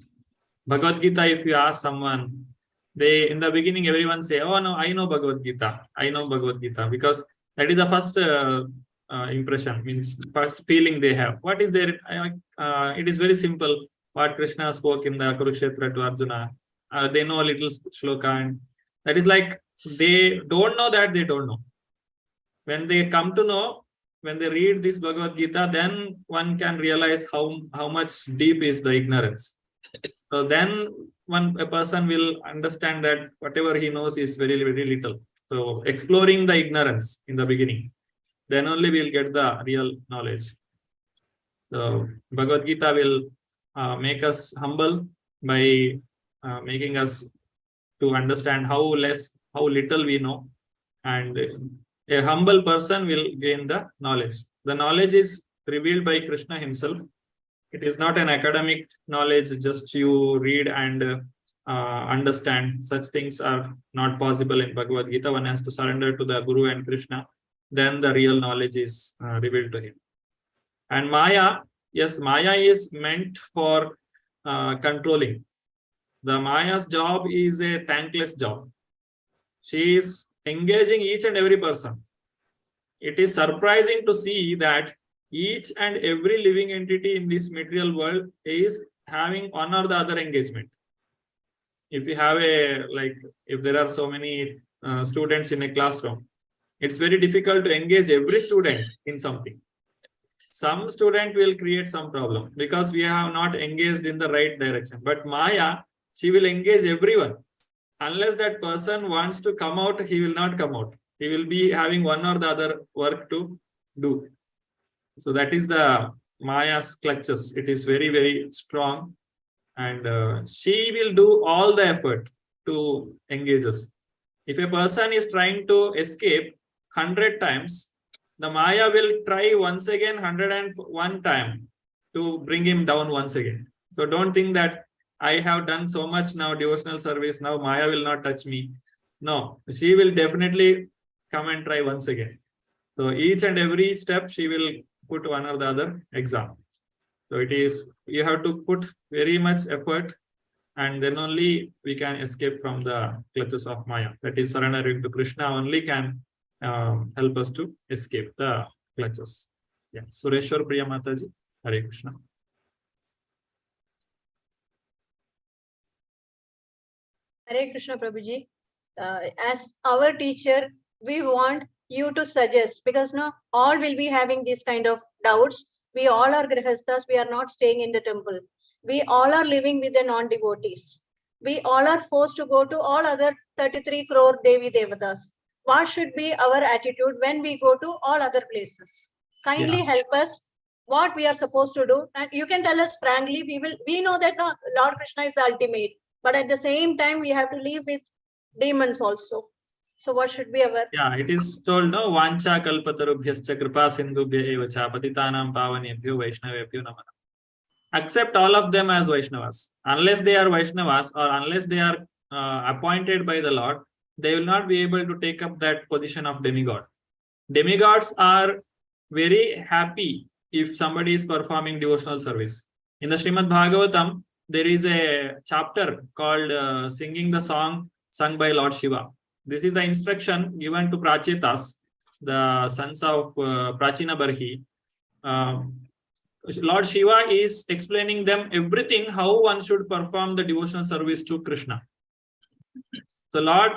Bhagavad Gita, if you ask someone, they in the beginning, everyone say, oh no, I know Bhagavad Gita. I know Bhagavad Gita, because that is the first impression, means first feeling they have. What is there? It is very simple. What Krishna spoke in the Kurukshetra to Arjuna. They know a little shloka, and that is like they don't know that they don't know. When they come to know, when they read this Bhagavad Gita, then one can realize how much deep is the ignorance. So then a person will understand that whatever he knows is very, very little. So exploring the ignorance in the beginning, then only we'll get the real knowledge. So Bhagavad Gita will make us humble by making us to understand how little we know, and a humble person will gain the knowledge. The knowledge is revealed by Krishna himself. It is not an academic knowledge, just you read and understand. Such things are not possible in Bhagavad Gita. One has to surrender to the Guru and Krishna. Then the real knowledge is revealed to him. And Maya, yes, Maya is meant for controlling. The Maya's job is a thankless job. She is engaging each and every person. It is surprising to see that each and every living entity in this material world is having one or the other engagement. If you have if there are so many students in a classroom, it's very difficult to engage every student in something. Some student will create some problem because we have not engaged in the right direction. But Maya, she will engage everyone. Unless that person wants to come out, he will not come out. He will be having one or the other work to do. So that is the Maya's clutches. It is very, very strong, and she will do all the effort to engage us. If a person is trying to escape 100 times, the Maya will try once again 101 time to bring him down once again. So don't think that I have done so much now devotional service, now Maya will not touch me. No, she will definitely come and try once again. So each and every step she will put one or the other exam. So it is, you have to put very much effort, and then only we can escape from the clutches of Maya. That is, surrendering to Krishna only can help us to escape the clutches. Yeah. Sureshwar Priya Mataji, Hare Krishna. Hare Krishna, Prabhuji. As our teacher, we want you to suggest, because no, all will be having these kind of doubts. We all are grihasthas. We are not staying in the temple. We all are living with the non-devotees. We all are forced to go to all other 33 crore Devi Devatas. What should be our attitude when we go to all other places? Kindly help us what we are supposed to do. And you can tell us frankly, we know that no, Lord Krishna is the ultimate, but at the same time, we have to live with demons also. So what should be our... Yeah, it is told, no, Vancha kalpatarubhyascha kripa sindhubhya eva cha patitanam pavanebhyo vaishnavebhyo namah. Accept all of them as Vaishnavas. Unless they are Vaishnavas, or unless they are appointed by the Lord, they will not be able to take up that position of demigod. Demigods are very happy if somebody is performing devotional service. In the Srimad Bhagavatam, there is a chapter called Singing the Song Sung by Lord Shiva. This is the instruction given to Prachetas, the sons of Prachina Barhi. Lord Shiva is explaining them everything, how one should perform the devotional service to Krishna. So Lord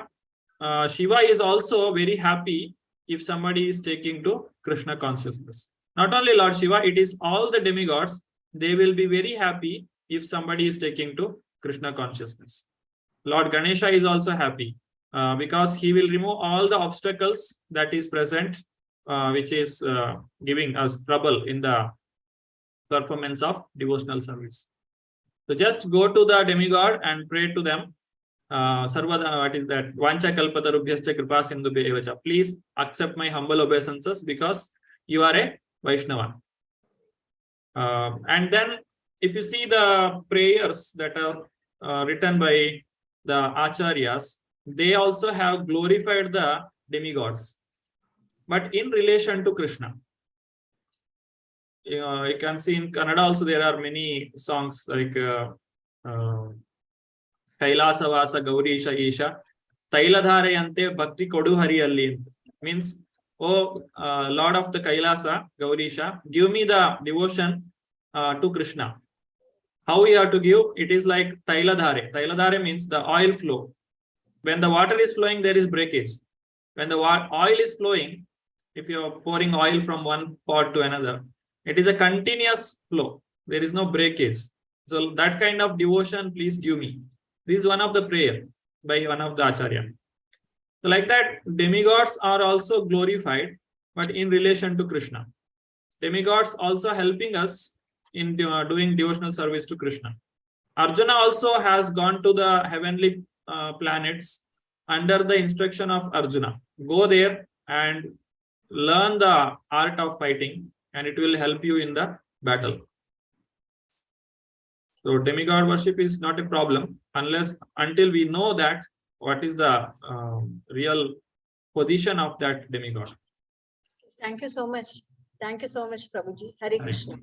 Shiva is also very happy if somebody is taking to Krishna consciousness. Not only Lord Shiva, it is all the demigods. They will be very happy if somebody is taking to Krishna consciousness. Lord Ganesha is also happy because he will remove all the obstacles that is present, which is giving us trouble in the performance of devotional service. So just go to the demigod and pray to them. Sarvada, what is that? Vancha kalpatarubhyascha kripa sindhubhya eva cha. Please accept my humble obeisances because you are a Vaishnava. And then if you see the prayers that are written by the Acharyas, they also have glorified the demigods, but in relation to Krishna. You can see in Kannada also there are many songs like Kailasa Vasa Gaurisha Isha Tailadharayante Bhakti Kodu Hariyalli. Means, oh Lord of the Kailasa, Gaurisha, give me the devotion to Krishna. How we have to give? It is like Tailadhare. Tailadhare means the oil flow. When the water is flowing, there is breakage. When the oil is flowing, if you are pouring oil from one pot to another, it is a continuous flow. There is no breakage. So that kind of devotion, please give me. This is one of the prayer by one of the Acharya. So like that, demigods are also glorified, but in relation to Krishna. Demigods also helping us in doing devotional service to Krishna. Arjuna also has gone to the heavenly planets under the instruction of Arjuna. Go there and learn the art of fighting, and it will help you in the battle. So demigod worship is not a problem until we know that what is the real position of that demigod. Thank you so much. Thank you so much, Prabhuji. Hare Krishna.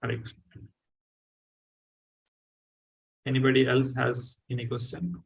Hare Krishna. Anybody else has any question?